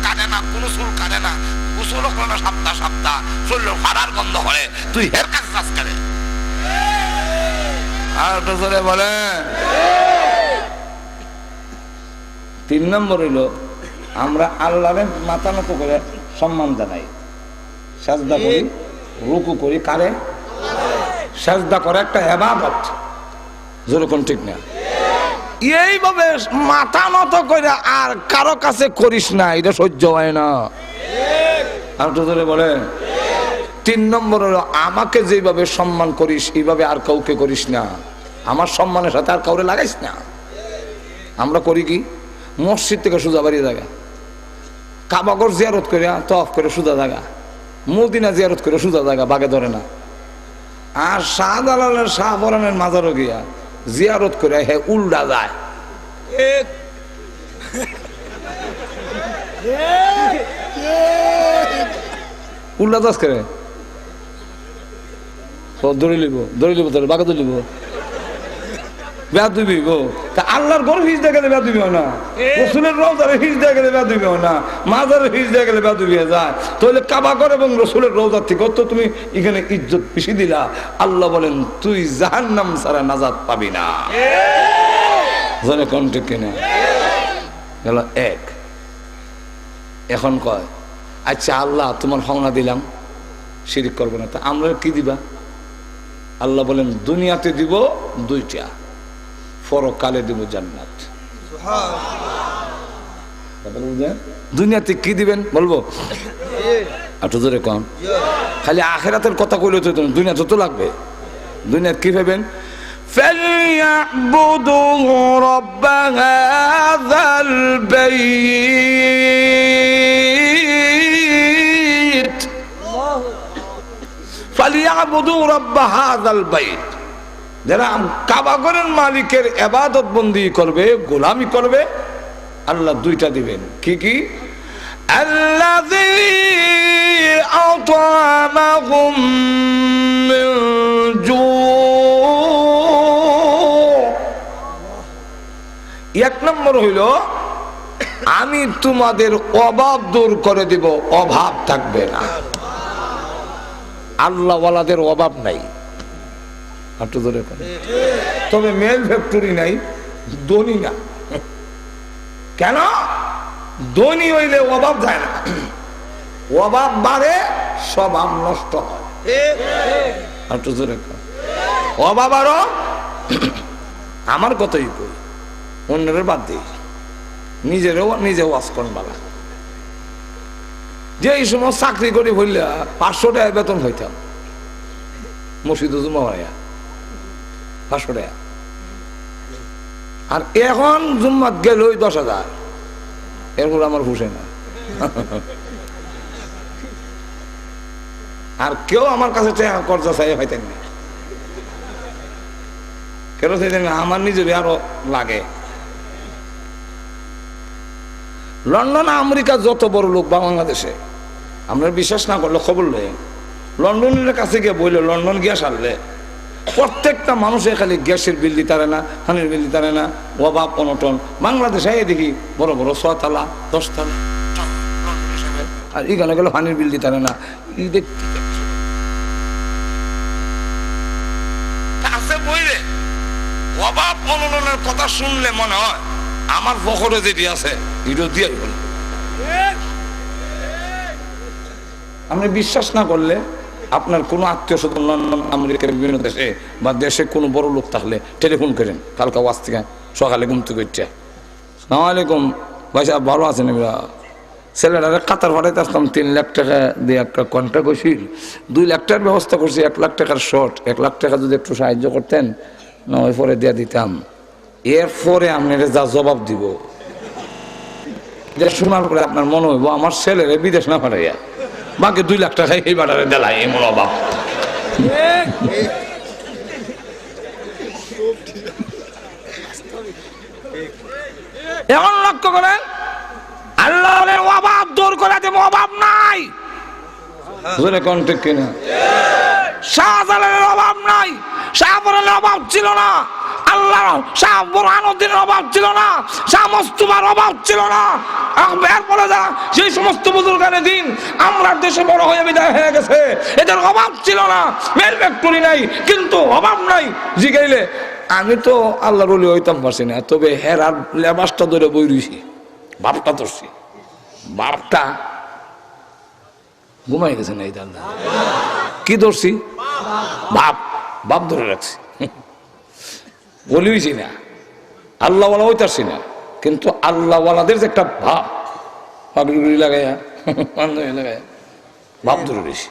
কাটে না, কোনো চুল কাটে না, গোসলও করে না সপ্তাহ সপ্তাহ, শরীর ফাড়ার গন্ধ করে, তুই হের কাছে শ্বাস কেনে। আর তো জোরে বলে 3 নম্বর হইল আমরা আল্লাহরে মাথা নত করে সম্মান জানাই, সাজদা করি, রুকু করি, কারে? সাজদা করে একটা ইবাদত, যেরকম ঠিক না, এইভাবে মাথা নত করে আর কারো কাছে করিস না, এটা সহ্য হয় না। আর তো জোরে বলে 3 নম্বর হলো আমাকে যেভাবে সম্মান করিস এইভাবে আর কাউকে করিস না, আমার সম্মানের সাথে আর কাউরে লাগাইস না। আমরা করি কি, মসজিদ থেকে সোজা বাড়িয়ে জায়গা, কাবাগর জিয়ারত করে তফ করে সোজা জায়গা, মদিনা জিয়ারত করে সোজা জায়গা, বাগে ধরে না। আর শাহজালালের শাহপরানের মাজারও গিয়া জিয়ারত করে হে উল্টা যায়, উল্টা দাস করে দৌড়ে লিব তোর বাগে তো লিব ব্যাধ দিবি গো, তা আল্লাহর ঘর হিজ দিয়ে গেলে ব্যাধ দিবি না, রসুলের রোজারে হিজ দিয়ে গেলে ব্যাধ দিবি না, মাজারে হিজ দিয়ে গেলে ব্যাধ দিবি যায়, তাহলে কাবাগর এবং রসুলের রোজার থেকে তো তুমি এখানে ইজ্জত বেশি দিলা। আল্লাহ বলেন তুই জাহান্নাম ছাড়া নাজাত পাবি না, জানে কোন ঠিক কিনা? গেল 1। এখন কয় আচ্ছা আল্লাহ তোমার হওনা দিলাম, শিরিক করবো না, তা আমরা কি দিবা? আল্লাহ বলেন দুনিয়াতে দিব 2টা, পরকালে দিব জান্নাত। দুনিয়াতে কি দিবেন বলবো? একটু জোরে কম, খালি আখিরাতের কথা কইলে তো দুনিয়াতে তো লাগবে। দুনিয়া কি ভাবেন? فَلْيَعْبُدُوا رَبَّ هَذَا الْبَيْتِ فَلْيَعْبُدُوا رَبَّ هَذَا الْبَيْتِ, যারা কাবাগরের মালিকের ইবাদত বন্দি করবে, গোলামি করবে, আল্লাহ 2টা দিবেন। কি কি? আল্লাযী আত'আমাহুম মিন জু', 1 নম্বর হইল আমি তোমাদের অভাব দূর করে দিব, অভাব থাকবে না। আল্লাহ ওয়ালাদের অভাব নাই, তবে মেল ফ্যাক্টরি নাই, ধনী না। কেন? ধনী হইলে অভাব যায় না, অভাব বাড়ে, স্বভাব নষ্ট হয়। অভাব আরো আমার কথাই কই, অন্যের বাদ দিই, নিজে ওয়াজ করন বালা। যে এই সময় চাকরি করে বললে 500 টাকা বেতন হইতাম, মসজিদ জুমা ভাইয়া 500 টাকা, আর এখন জুম্মাত গেল 10,000, এরপর আমার হুসে না। আর কেউ আমার কাছে টাকা কর্জা চাই হইতেন না, কেন চাইতেন না, আমার নিজের আরো লাগে। লন্ডন আমেরিকা যত বড় লোক বাংলাদেশে, আপনার বিশ্বাস না করলে খবর লয়ে লন্ডনের কাছে গিয়ে বললে, লন্ডন গিয়া সারলে প্রত্যেকটা মানুষের খালি গ্যাসের বিল দিতে পারে না, পানির বিল দিতে পারে না, অভাব অনটন। বাংলাদেশে দেখি বড় বড় 6 তলা 10 তলা, আর এখানে গেলে পানির বিল দিতে পারে না। অভাব অনটনের কথা শুনলে মনে হয় আমার পকেটে যেটি আছে এটাও দিয়ে গেল। আপনি বিশ্বাস না করলে আপনার কোনো আত্মীয় স্বজন লন্ডন আমেরিকার বিভিন্ন দেশে বা দেশে কোনো বড় লোক থাকলে টেলিফোন করেন, কালকা ওয়াজ থেকে সকালে ঘুম থেকে উঠছে, সালাম আলাইকুম ভাই সাহেব ভালো আছেন? ছেলেটারে কাতার পাঠাইতে আসতাম, 3 লাখ টাকা দিয়ে একটা কন্ট্রাক্ট হয়েছিল, 2 লাখ টাকার ব্যবস্থা করছি, 1 লাখ টাকার শর্ট, 1 লাখ টাকা যদি একটু সাহায্য করতেন না ওই পরে দিয়ে দিতাম। এরপরে আপনার যা জবাব দিব শোনার পরে আপনার মনে হইব আমার ছেলেরে বিদেশ না পাঠাইয়া বাকি 2 লাখ টাকা এই বাটারে দেলায় এমন অভাব। এমন লক্ষ্য করেন আল্লাহর অভাব দূর করে দেব, অভাব নাই। শাহজালালের অভাব নাই, শাহপুরের অভাব ছিল না, আল্লাহ শাহ বুরহানুদ্দিনের অভাব ছিল না, শাহ মুস্তাফার অভাব ছিল না। এরপরে যারা সেই সমস্ত বুজুর্গানে দিন আমরা দেশে বড় হয়ে বিদায় হয়ে গেছে, এদের অভাব ছিল না, মেল ফ্যাক্টরি নাই কিন্তু অভাব নাই। জিগাইলে আমি তো আল্লাহর ওলি হইতাম পারছি না, তবে হেরার লেবাসটা ধরে বই রইছি, বাপটা ধরছি, বাপটা ঘুমাই গেছে না, এই দাদা কি ধরছি, বাপ বাপ ধরে রাখছি, বলি হইছি না, আল্লাহওয়ালা হইতারছি না, কিন্তু আল্লাহওয়ালাদের যে একটা ভাব পাগড়ি লাগাইয়া লাগাইয়া বাপ ধরে রয়েছি।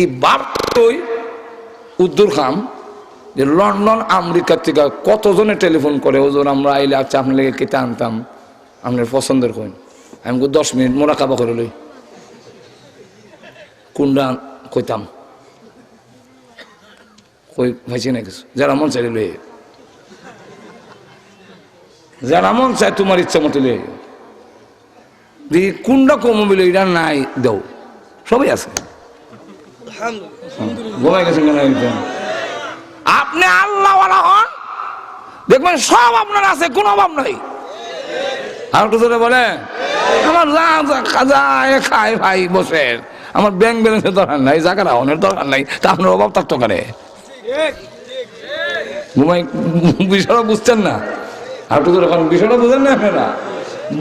এই বাপটাই উদ্দুর খাম যে লন্ডন আমেরিকার থেকে কতজনে টেলিফোন করে, ওজন আমরা আইলে আচ্ছা আপনার লেগে কেটে আনতাম, আপনার পছন্দের কইন, আমি 10 মিনিট মোরা কাবা করে লই, কুন্ডা কইতাম কই ভাইছি না কিছু, যারা মন চাইলে লই, যারা মন চায় তোমার ইচ্ছা মতো লই, দেখি কুন্ডা কমবিল এটা নাই দেও, সবই আছে। ঘুমাই গেছেন কেন? আপনি আল্লাহওয়ালা হন, দেখবেন সব আপনার আছে, কোনো অভাব নাই। আর একটু ধরে বলে আমার যা খায় ভাই বসে, আমার ব্যাংক ব্যালেন্সের দরকার নাই, জায়গা রাহনের দরকার নাই, তা আপনার অভাব থাকতো কারে? ঘুমাই বিষয়টা বুঝছেন না? আর একটু ধরে বিষয়টা বুঝেন না আপনারা?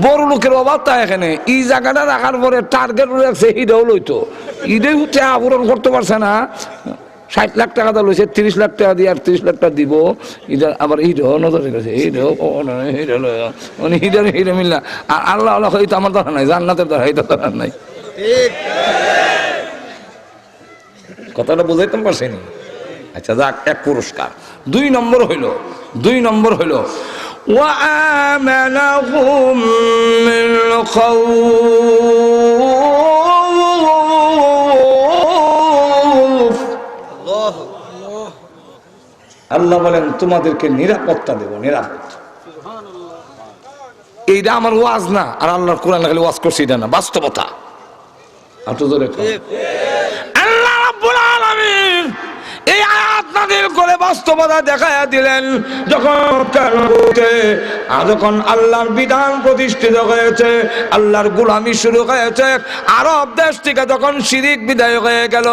বড় লোকের অভাব তা এখানে এই জায়গাটা রাখার পরে টার্গেট রাখছে, ইটাও লইতো, ইটাই উঠে পূরণ করতে পারছে না, 60 লাখ টাকা দা লইছে, 30 লাখ টাকা দিয়ে আর 30 লাখ টাকা দিব, এটা আবার হিরো নজরে গেছে, হিরো হিরো মিল্লা। আর আল্লাহ আল্লাহ হয়তো আমার দরকার নাই, জান্নাতের দরকার নাই। কথাটা বুঝাইতে পারছেনি? আচ্ছা যাক, 1 পুরস্কার। 2 নম্বর হইল وآمنهم من خوف। আল্লাহ বলেন তোমাদেরকে নিরাপত্তা দেব, নিরাপত্তা। এইটা আমার ওয়াজ না, আর আল্লাহর কোরআন খালি ওয়াজ করছি এটা না, বাস্তবতা। আল্লাহ রাব্বুল আলামিন এই আয়াত নাযিল করে বাস্তবতা দেখায়া দিলেন। যখন আল্লাহর বিধান প্রতিষ্ঠিত হয়েছে, আল্লাহর গোলামি শুরু হয়েছে, আরব দেশ থেকে যখন শিরিক বিদায় হয়ে গেল,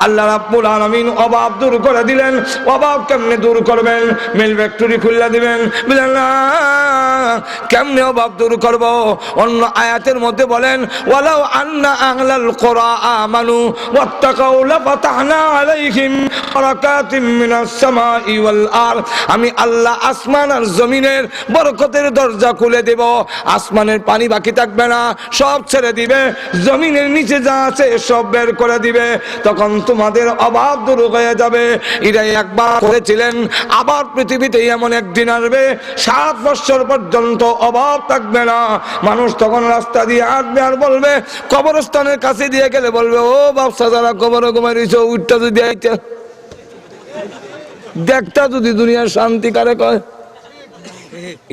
আল্লাহ রাব্বুল আলামিন অভাব দূর করে দিলেন। অভাব কেমনে দূর করবেন? মিল ফ্যাক্টরি খুলে দিবেন। বুঝলেন না কেমনে অভাব দূর করব? অন্য আয়াতের মধ্যে বলেন ওয়ালাউ আন্না আহলাল কুরা আমানু ওয়াত্তাকাউ লাফাতাহনা আলাইহিম বারাকাতিম মিনাস সামাই ওয়াল আরদ। আমি আল্লাহ আসমান আর জমিনের বরকতের দরজা খুলে দেব, আসমানের পানি বাকি থাকবে না, সব ছেড়ে দিবে, জমিনের নিচে যা আছে সব বের করে দিবে, তখন তোমাদের অভাব দূর হয়ে যাবে। এটাই একবার করেছিলেন। আবার পৃথিবীতে এমন একদিন আসবে 7 বছর পর্যন্ত অভাব থাকবে না। মানুষ তখন রাস্তা দিয়ে হাঁটবে আর বলবে, কবরস্থানের কাছে দিয়ে গেলে বলবে, ও বাপসা যারা কবরে ঘুমাই রয়েছে উঠটা যদি আইতে দেখতা যদি দুনিয়ার শান্তি কারে কয়।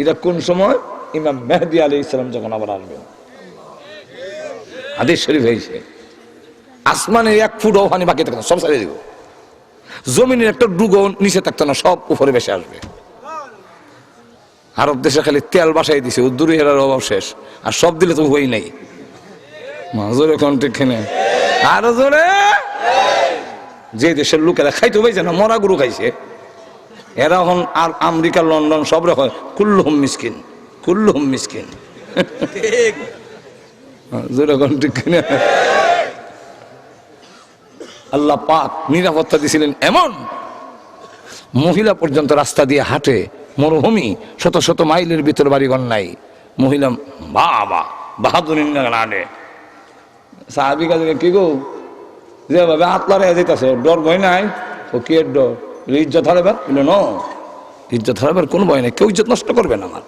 এটা কোন সময়? ইমাম মেহেদী আলাইহিস সালাম যখন আবার আসবেন। হাদিস শরীফ হয়েছে আসমানে 1 ফুটও পানি বাকি থাকতো না, সব ছেড়ে দিব। জমিনের একটা ডুগো নিচে থাকতো না, সব উপরে ভেসে আসবে। আরব দেশে খালি তেল বাসাই দিছে, উদ্দুরি হেরার অভাব শেষ, আর সব দিলে তো হই নাই। জোরে কন্টেক্ট আরো জোরে। যে দেশের লোকেরা খাইতে পাইছে না, মরা গরু খাইছে, এরা এখন আর আমেরিকা লন্ডন সব রকম কুল্লুহুম মিসকিন, কুল্লুহুম মিসকিন। যেরকম ঠিক কিনা? আল্লাহ পাক নিরাপত্তা দিয়েছিলেন এমন, মহিলা পর্যন্ত রাস্তা দিয়ে হাঁটে, মরুভূমি, শত শত মাইলের ভিতর বাড়িঘর নাই, মহিলা বাবা বাহাদুর আনে সাহাবি কাজে কি গো যেভাবে আতলারে যেতেছে ডর ভয় নাই, ও কি এর ডর? ইজ্জত হারাবার বলে ন, ইজ্জত হারাবার কোনো ভয় নাই, কেউ ইজ্জত নষ্ট করবে না আমার,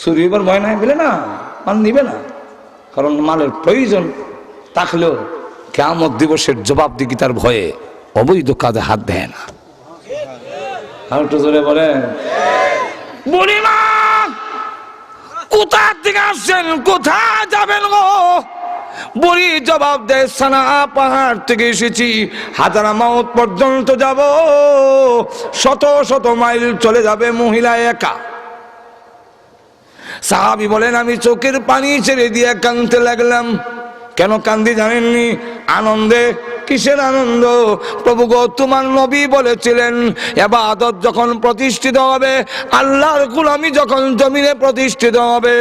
চুরি হবার ভয় নাই বলে না, মাল নিবে না, কারণ মালের প্রয়োজন থাকলেও কিয়ামত দিবসের জবাবদিহি তার ভয়ে অবৈধ কাজে হাত দেয় না। আর একটু জোরে বলেন, বুড়িমা কোথা থেকে আসছেন, কোথায় যাবেন গো? বুড়ি জবাব দেয়, সানা পাহাড় থেকে এসেছি, হাজারামাউত পর্যন্ত যাব, শত শত মাইল চলে যাবে মহিলা একা। সাহাবী বলেন, আমি চোখের পানি ছেড়ে দিয়ে কাঁদতে লাগলাম। কেন কান্দি জানেননি? আনন্দে। কিসের আনন্দ? প্রভু গো, তোমার নবী বলেছিলেন ইবাদত যখন প্রতিষ্ঠিত হবে, আল্লাহর গোলামি যখন জমিনে প্রতিষ্ঠিত হবে,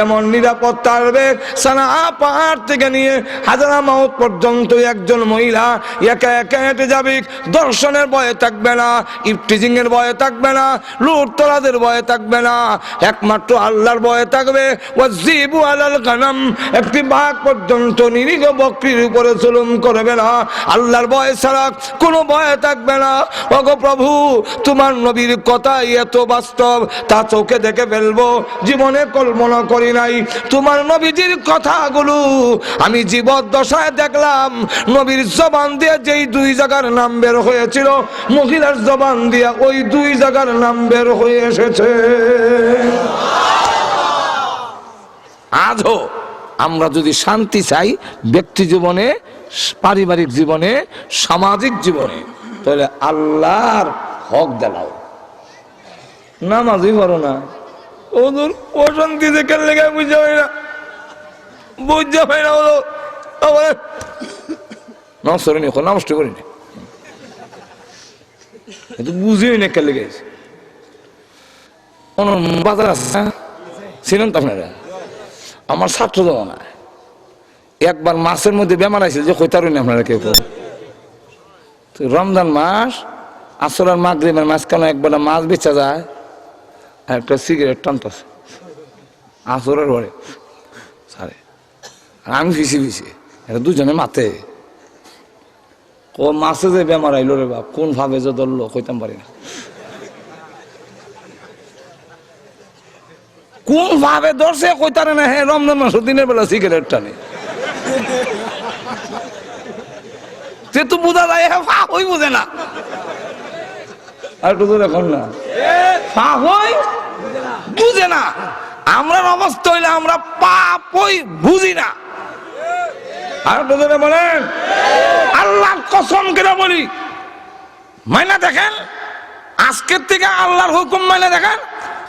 এমন নিরাপত্তা আসবে, সানা পাহাড় থেকে নিয়ে হাজারামাউত পর্যন্ত একজন মহিলা একা একা হেঁটে যাবে, দর্শনের ভয়ে থাকবে না, ইফটিজিং এর ভয়ে থাকবে না, লুটতরাজের ভয়ে থাকবে না, একমাত্র আল্লাহর ভয়ে থাকবে। ওয়াজিবু আলাল গানাম, একটি বাঘ পর্যন্ত নিরীহ বকরির উপরে জুলুম করবে না, আল্লাহর ভয় ছাড়া কোনো ভয় থাকবে না। ওগো প্রভু, তোমার নবীর কথা এত বাস্তব, তা চোখে দেখে ফেলবো, জীবনে কল্পনা করি নাই। তোমার নবীজির কথাগুলো আমি জীবদ্দশায় দেখলাম, নবীর জবান দিয়ে যেই দুই জায়গার নাম বের হয়েছিল, মহিলার জবান দিয়ে ওই দুই জায়গার নাম বের হয়ে এসেছে। আজও আমরা যদি শান্তি চাই ব্যক্তি জীবনে, পারিবারিক জীবনে, সামাজিক জীবনে, তাহলে আল্লাহর হক দেলাও। নামাজই পড়ো না, ওদের অশান্তি দেখে লেগে বুঝতে পারি না, বুঝতে পারি না, হলো নষ্ট করিনি, নষ্ট করিনি, বুঝিও না কে লেগেছে। বাজার আছে, ছিলেন তো আপনারা, আমার ছাত্র জমানায় একবার মাছের মধ্যে বেমার আছে, যে কইতারই না আপনারা কেউ। রমজান মাস, আসরার মাগরিবের মাঝখানে একবার মাছ বেচা যায়, আর একটা সিগারেট টানতেছে আসরের পরে সারে, আর আমি ফিসি ফিসি, এটা দুজনে মাতে। ও মাছে যে বেমার আইলো রে বাপ, কোন ভাবে যে ধরলো কইতাম পারি না, কোন ভাবে ধরছে কইতারে না। হ্যাঁ, রমজান মাস দিনের বেলা সিগারেট টানে, সে তো বোঝা যায়, হ্যাঁ ওই বোঝে না। আর একটু এখন না বুঝে না, আমরা অবস্থা হইলে আমরা পাপ ওই বুঝি না। আর একটু বলেন, আল্লাহর কসম করে বলি, মাইনা দেখেন, আজকের থেকে আল্লাহর হুকুম মাইনা দেখেন,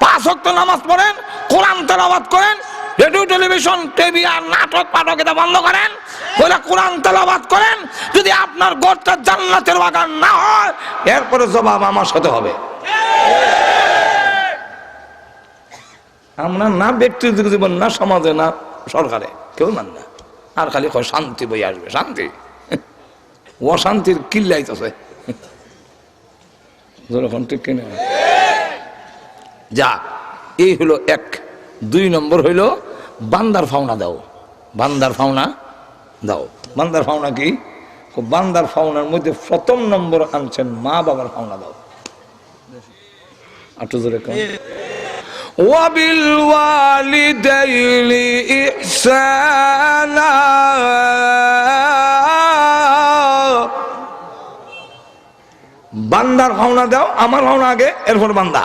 5 ওয়াক্ত নামাজ পড়েন, কোরআন তেলাওয়াত করেন, রেডিও টেলিভিশন টিভি আর নাটক পাঠক এটা বন্ধ করেন, বলে কোরআন তেলাওয়াত করেন। যদি আপনার ঘরটা জান্নাতের বাগান না হয়, এরপরে জবাব আমার সাথে হবে। আমরা না ব্যক্তিগত জীবন, না সমাজে, না সরকারে কেউ মান না, আর খালি কয় শান্তি বই আসবে, শান্তি, অশান্তির কিল্লাইতেছে যখন, ঠিক কিনা? যা, এই হলো 1। 2 নম্বর হইল বান্দার ফাওনা দাও, বান্দার ফাওনা দাও। বান্দার ফাওনা কি? বান্দার ফাওনার মধ্যে প্রথম নম্বর আনছেন মা বাবার ফাওনা দাও। একটু জোরে কম। ওয়াবিল ওয়ালিদাইনি ইহসানা, বান্দার ফাওনা দাও, আমার ফাওনা আগে, এরপর বান্দা।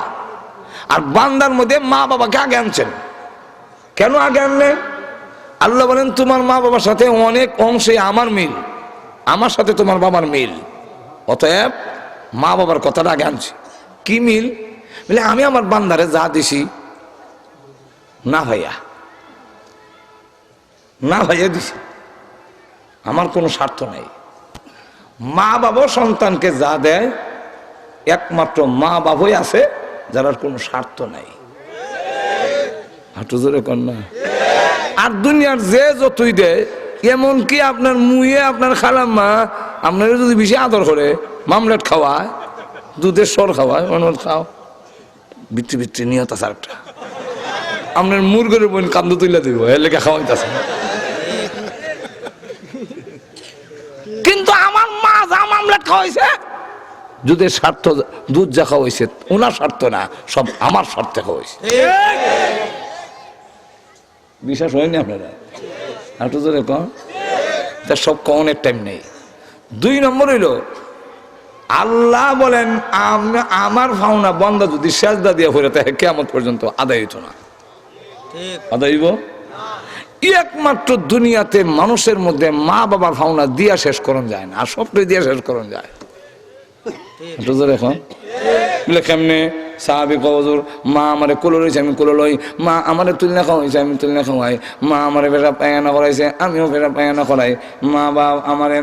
আর বান্দার মধ্যে মা বাবাকে আগে আনছেন। কেন আগে আনলেন? আল্লাহ বলেন, তোমার মা বাবার সাথে অনেক অংশে আমার মিল, আমার সাথে তোমার বাবার মিল, অতএব মা বাবার কথাটা আগে আনছি। কি মিল? বলে আমি আমার বান্দারে যা দিছি, না ভাইয়া, না ভাইয়া দিছি, আমার কোনো স্বার্থ নাই। মা বাবা সন্তানকে যা দেয় একমাত্র মা বাবাই আছে যার কোনো স্বার্থ নাই। হাঁটু জোরে কন্যা। আর দুনিয়ার যে যতই দেয়, এমনকি আপনার মুয়ে আপনার খালাম্মা আপনার যদি বেশি আদর করে, মামলেট খাওয়ায়, দুধের সর খাওয়ায়, অনল খাও, ভিত্তি ভিত্তি নিয়ত আছে একটা। আপনার মুরগের বোন কান্দ তুলে দিব, এর লেগে খাওয়াইতেছে। কিন্তু আমার মা যা মামলেট খাওয়াইছে, দুধের স্বার্থ, দুধ যা খাওয়াইছে ওনার স্বার্থ না, সব আমার স্বার্থে খাওয়াইছে। বিশ্বাস হয়নি আপনারা? হাঁটু জোরে কন। তার সব কনের টাইম নেই। 2 নম্বর হইল আল্লাহ বলেন আমার ভাওনা বন্দা যদি সেজদা দিয়ে হইলে তাহলে কিয়ামত পর্যন্ত আদায় হইতো না। আদায় হইব? একমাত্র দুনিয়াতে মানুষের মধ্যে মা বাবার ভাওনা দিয়া শেষ করন যায় না, আর সবটাই দিয়া শেষ করন যায়। হাঁটু জোরে এখন বলে কেমনে? সাহাবি কবজুর মা আমারে কোলো রয়েছে, আমি কোলো লই। মা আমারে তুলনা খাওয়াইছে, আমি তুলনা খাওয়াই। মা আমারে পেশাব পায়খানা করাইছে, আমিও পেশাব পায়খানা করাই। মা বাপ আমারে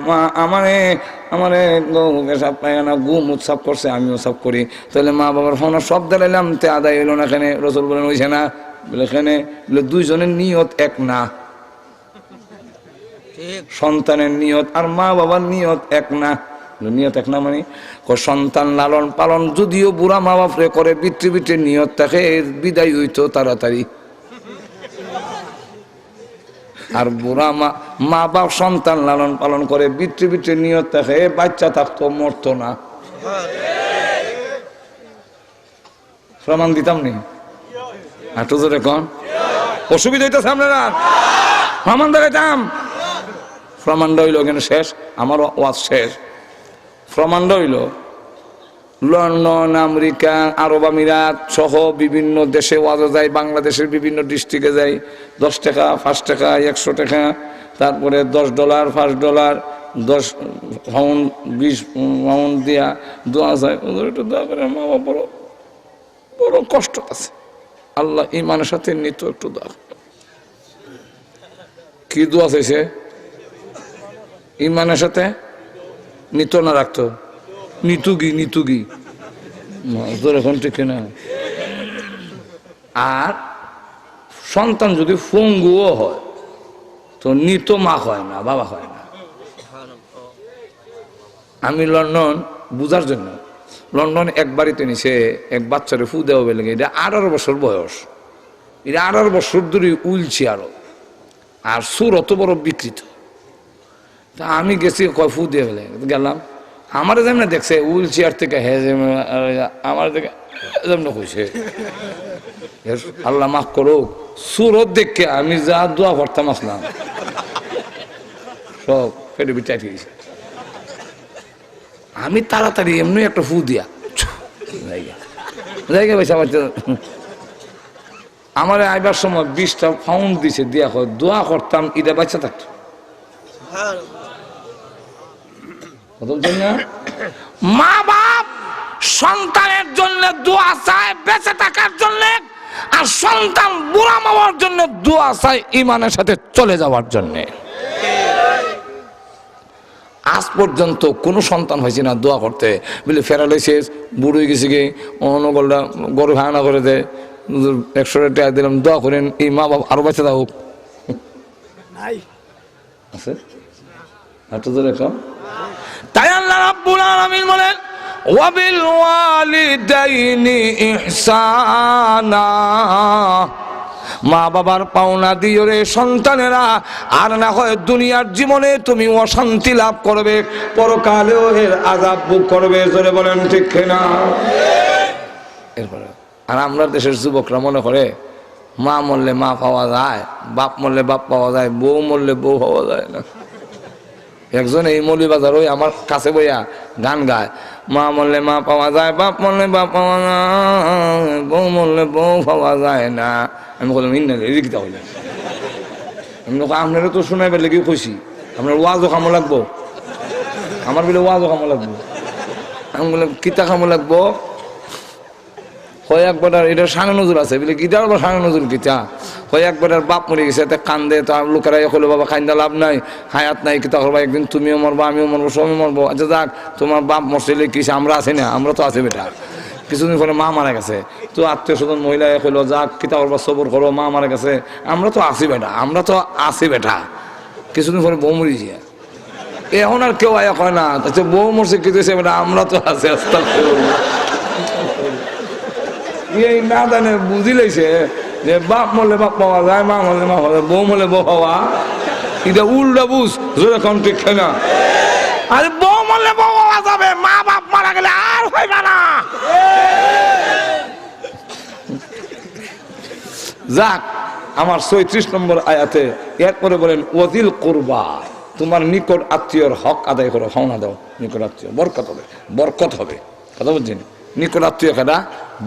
পেশাব পায়খানা গুম উৎসব করছে, আমিও সব করি। তাহলে মা বাবার ফোন সব দাঁড়াইলাম, তে আদায় হইল না। এখানে রসুল বলেন হয়েছে না? বলে এখানে বলে দুইজনের নিয়ত এক না। সন্তানের নিয়ত আর মা বাবার নিয়ত এক না। নিয়ত এক না মানে সন্তান লালন পালন যদিও বুড়া মা বাপরে করে, পিতৃ নিয়ত থাকে বিদায় হইতো তাড়াতাড়ি। আর বুড়া মা বাপ সন্তান লালন পালন করে, পিতৃ নিয়ত থাকে বাচ্চা থাকতো, মরতো না। প্রমাণ দিতাম নি? হাঁটু জোরে কন। অসুবিধা হইতেছে আপনারা? প্রমাণ দেখাইতাম। প্রমাণটা হইল কেন শেষ, আমার ওয়াজ শেষ। প্রমাণটা হইল লন্ডন, আমেরিকা, আরব আমিরাত সহ বিভিন্ন দেশে ওয়াজে যায়, বাংলাদেশের বিভিন্ন ডিস্ট্রিক্টে যায়। 10 টাকা, 5 টাকা, 100 টাকা, তারপরে $10, $5, 10 পাউন্ড, 20 পাউন্ড দিয়া দোয়া যায়। একটু দোয়া করে, মা বাবা বড় বড় কষ্ট আছে, আল্লাহ ইমানের সাথে নিত একটু দোয়া। কি দোয়া চাইছে? ইমানের সাথে নিত না রাখতো, নিতুগি তোর এখন ঠিক না। আর সন্তান যদি পঙ্গুও হয় তো নিত মা হয় না, বাবা হয় না। আমি লন্ডন বুঝার জন্য লন্ডন এক বাড়িতে নিছে এক বাচ্চারে ফু দেওয়া বেলে, এটা 18 বছর বয়স। এটা 18 বছর ধরে উলছি আরো, আর সুর অত বড় বিকৃত। তা আমি গেছি কয় ফু দিয়ে ফেলে গেলাম, আমার যেমন দেখছে উইল চেয়ার থেকে আমার দেখে যেমন কইছে, আল্লাহ মাফ করো, সুরত দেখে আমি যা দোয়া করতাম আসলাম সব পেটে বিটাই গেছে। আমি তাড়াতাড়ি এমনি একটা ফু দিয়া জায়গা পয়সা আমার আইবার সময় 20টা পাউন্ড দিছে, দিয়া দোয়া করতাম এটা বাচ্চা থাকতো। মা বাপ সন্তানের জন্য দোয়া চায় বেঁচে থাকার জন্য, আর সন্তান বুড়া মামার জন্য দোয়া চায় ইমানের সাথে চলে যাওয়ার জন্য। আজ পর্যন্ত কোনো সন্তান হয়েছে না দোয়া করতে বলে ফেরালাইসিস বুড়ো হয়ে গেছে গিয়ে অনগলটা গরু ভাঙা করে দেয়, 100 টাকা দিলাম দোয়া করেন এই মা বাপ আরো বেঁচে থাকুক। আছে হাঁটু ধরে কম। তাই আল্লাহ রাব্বুল আলামিন বলেন ওয়াবিল ওয়ালিদাইনি ইহসানা, মা বাবার পাওনা দিও রে সন্তানেরা, আর না হয় দুনিয়ার জীবনে তুমি অশান্তি লাভ করবে, পরকালেও এর আযাব ভোগ করবে। জোরে বলেন ঠিক কিনা? এরপরে আর আমরা দেশের যুবকরা মনে করে মা মরলে মা পাওয়া যায়, বাপ মরলে বাপ পাওয়া যায়, বউ মরলে বউ পাওয়া যায় না। একজন এই মৌলভীবাজার ওই আমার কাছে বইয়া গান গায়, মা মরলে মা পাওয়া যায়, বাপ মরলে বাপ পাওয়া যায়, বউ মরলে বউ পাওয়া যায় না। আমি বললাম ইন্দিতা হইলাম, আমি আপনারা তো শোনাইবার লেগে খুশি, আপনার ওয়াজও কামো লাগবো, আমার বলে ওয়াজও কামো লাগবো। আমি বললাম কিতা কামো লাগবো? হয় একবার এটা সানে নজর আছে বলে গীতার বা সানে নজর কিতা ওই একবার আর বাপ মরে গেছে এতে কান্দে, তো লোকেরা হলো বাবা খাইন্দা লাভ নাই, হায়াত নাই, কি তখন একদিন তুমিও মরবো আমিও মরবো সবই মরবো। আচ্ছা যাক, তোমার বাপ মরছিলে কি আমরা আছি না? আমরা তো আছি বেটা। কিছুদিন পরে মা মারা গেছে, তো আত্মীয় স্বজন মহিলা হইলো যাক কিতা করবা সবর করো, মা মারা গেছে, আমরা তো আছি বেটা, আমরা তো আছি বেটা। কিছুদিন পরে বউ মরি যায়, এখন আর কেউ আয়া হয় না, আচ্ছা বউ মরছে কি দিয়েছে বেটা, আমরা তো আছি। এই না জানে বুঝি লাইছে যে বাপ মরলে বাপ পাওয়া যায়, মা মরলে মা পাওয়া যায়, বউ মরলে বউ পাওয়া, এটা উল্টা বুঝ এখন ঠিক না। আরে বউ মরলে বউ পাওয়া যাবে, মা বাপ মারা গেলে আর হইবে না। যাক, আমার ৩৬ নম্বর আয়াতে এরপরে বলেন ওয়াজিল কুরবা, তোমার নিকট আত্মীয়র হক আদায় করো, পাওনা দাও। নিকট আত্মীয় বরকত হবে, বরকত হবে, কথা বলছেন। নিকট আত্মীয় কারা?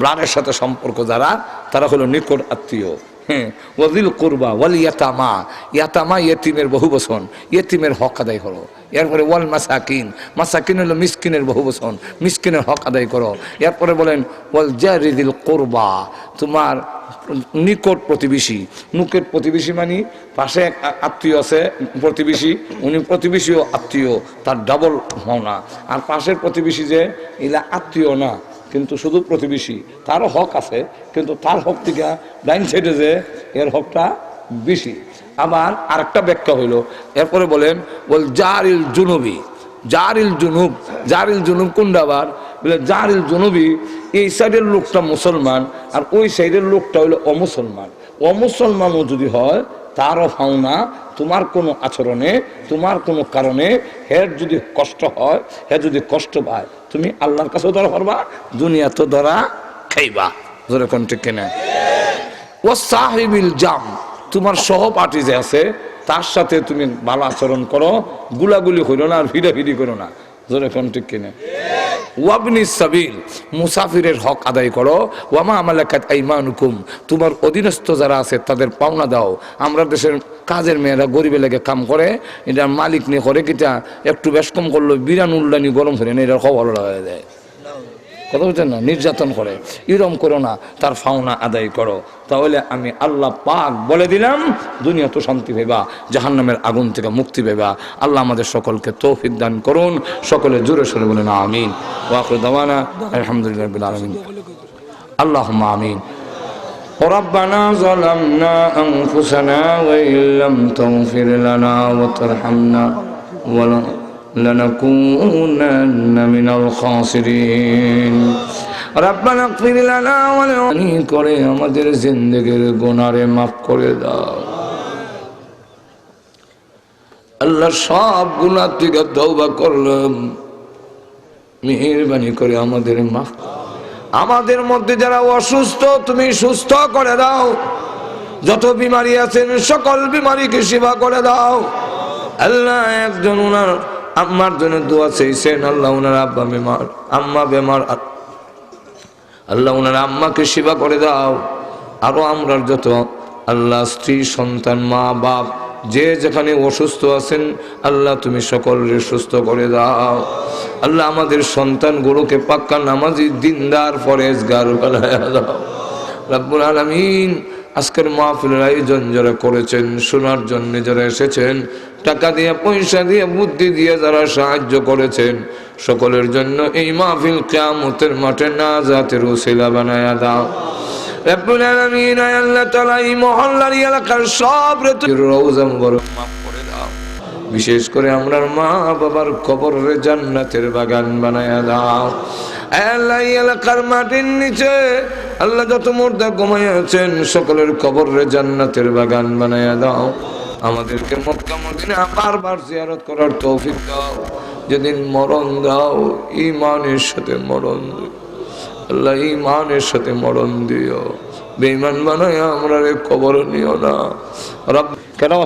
ব্লাডের সাথে সম্পর্ক যারা, তারা হলো নিকট আত্মীয়। হ্যাঁ, ওয়াজিল কুরবা ওয়াল ইয়াতামা, ইয়াতামা ইয়েতিমের বহু বচন, ইয়েতিমের হক আদায় করো। এরপরে ওয়াল মাসাকিন, মাসাকিন হলো মিসকিনের বহু বচন, মিসকিনের হক আদায় করো। এরপরে বলেন ওয়াল জারিদিল কুরবা, তোমার নিকট প্রতিবেশী। নিকট প্রতিবেশী মানে পাশে এক আত্মীয় আছে প্রতিবেশী, উনি প্রতিবেশীও আত্মীয়, তার ডাবল হওনা। আর পাশের প্রতিবেশী যে এলা আত্মীয় না, কিন্তু শুধু প্রতিবেশী, তারও হক আছে, কিন্তু তার হক থেকে ডাইন সাইডে যে এর হকটা বেশি। আবার আরেকটা ব্যাখ্যা হইল, এরপরে বলেন বল জারিল জুনুবি, জারিল জুনুব, জারিল জুনুব কোনটা? আবার বলে জারিল জুনুবি, এই সাইডের লোকটা মুসলমান আর ওই সাইডের লোকটা হইলো অমুসলমান। অমুসলমানও যদি হয় তারও পাওনা, তোমার কোনো আচরণে, তোমার কোনো কারণে হের যদি কষ্ট হয়, হে যদি কষ্ট পায়, তুমি আল্লাহর কাছেও ধরা পারবা, দুনিয়া তো ধরা খাইবা। যেরকম ঠিক কিনা? ও সাহিবিল জাম, তোমার সহপাঠী যে আছে তার সাথে তুমি ভালো আচরণ করো, গুলাগুলি করো না আর ভিড়াভিড়ি করো না। যেরকম ঠিক কিনা? ওয়াবনি সাবিল, মুসাফিরের হক আদায় করো। ওয়ামা আমালাকাত আইমানুকুম, তোমার অধীনস্থ যারা আছে তাদের পাওনা দাও। আমরা দেশের কাজের মেয়েরা গরিবে লেগে কাম করে, এটা মালিক নিয়ে করে কিটা একটু বেশ কম করলো বিরান উল্লানি গরম করে না, এটা খবর হয়ে যায়। কথা বলছেন না? নির্যাতন করে, এরম করো না, তার পাওনা আদায় করো। তাহলে আমি আল্লাহ পাক বলে দিলাম, দুনিয়া তো শান্তি পাইবা, জাহান্নামের আগুন থেকে মুক্তি পাইবা। আল্লাহ আমাদের সকলকে তৌফিক দান করুন। সকলে জোরে সোরে বলেন আমিন। ওয়া আখিরু দাওয়ানা আলহামদুলিল্লাহি রাব্বিল আলামিন। আল্লাহুম্মা আমিন। ربنا ظلمنا أنفسنا وإن لم تغفر لنا وترحمنا لنكونن من الخاسرين ربنا اغفر لنا ولنا করে আমাদের জিন্দেগীর গুনাহে maaf করে দাও। আল্লাহ সব গুনাহ থেকে তওবা করলাম, মেহেরবানি করে আমাদের maaf। আমাদের মধ্যে যারা অসুস্থ তুমি সুস্থ করে দাও, যত বিমারি আছেন সকল বিমারিকে শিফা করে দাও। আল্লাহ একজন ওনার আম্মার জন্য দোয়া চাইছেন, আল্লাহ ওনার আব্বা বেমার, আম্মা বেমার, আল্লাহ ওনার আম্মাকে শিফা করে দাও। আরো আমরা যত আল্লাহ স্ত্রী সন্তান মা বাপ যে যেখানে অসুস্থ আছেন আল্লাহ তুমি সকলকে সুস্থ করে দাও। আল্লাহ আমাদের সন্তানগুলোকে পাক্কা নামাজি দিনদার পরেজগার বানায়া দাও রব্বুল আলামিন। আজকের মাহফিলের আয়োজন যারা করেছেন, শোনার জন্য যারা এসেছেন, টাকা দিয়ে পয়সা দিয়ে বুদ্ধি দিয়ে যারা সাহায্য করেছেন, সকলের জন্য এই মাহফিল কিয়ামতের মাঠে নাজাতের ওসিলা বানায়া দাও রব্বুল আলামিন। আল্লাহ তাআলা এই মহল্লার এলাকার সব রওজা মুবারক মাফ করে দাও। বিশেষ করে আমরার মা বাবার কবরে জান্নাতের বাগান বানায়া দাও। আল্লাহ এই এলাকার মাটির নিচে আল্লাহ যত মুর্দা ঘুমায় আছেন সকলের কবরে জান্নাতের বাগান বানায়া দাও। আমাদেরকে মক্কা মদিনা বারবার জিয়ারত করার তৌফিক দাও। যেদিন মরণ দাও ঈমানের সাথে মরণ দিও আল্লাহ, ঈমানের সাথে মরণ দিও। বেঈমান বানায়া আমরা কবর নিও না রব। কেন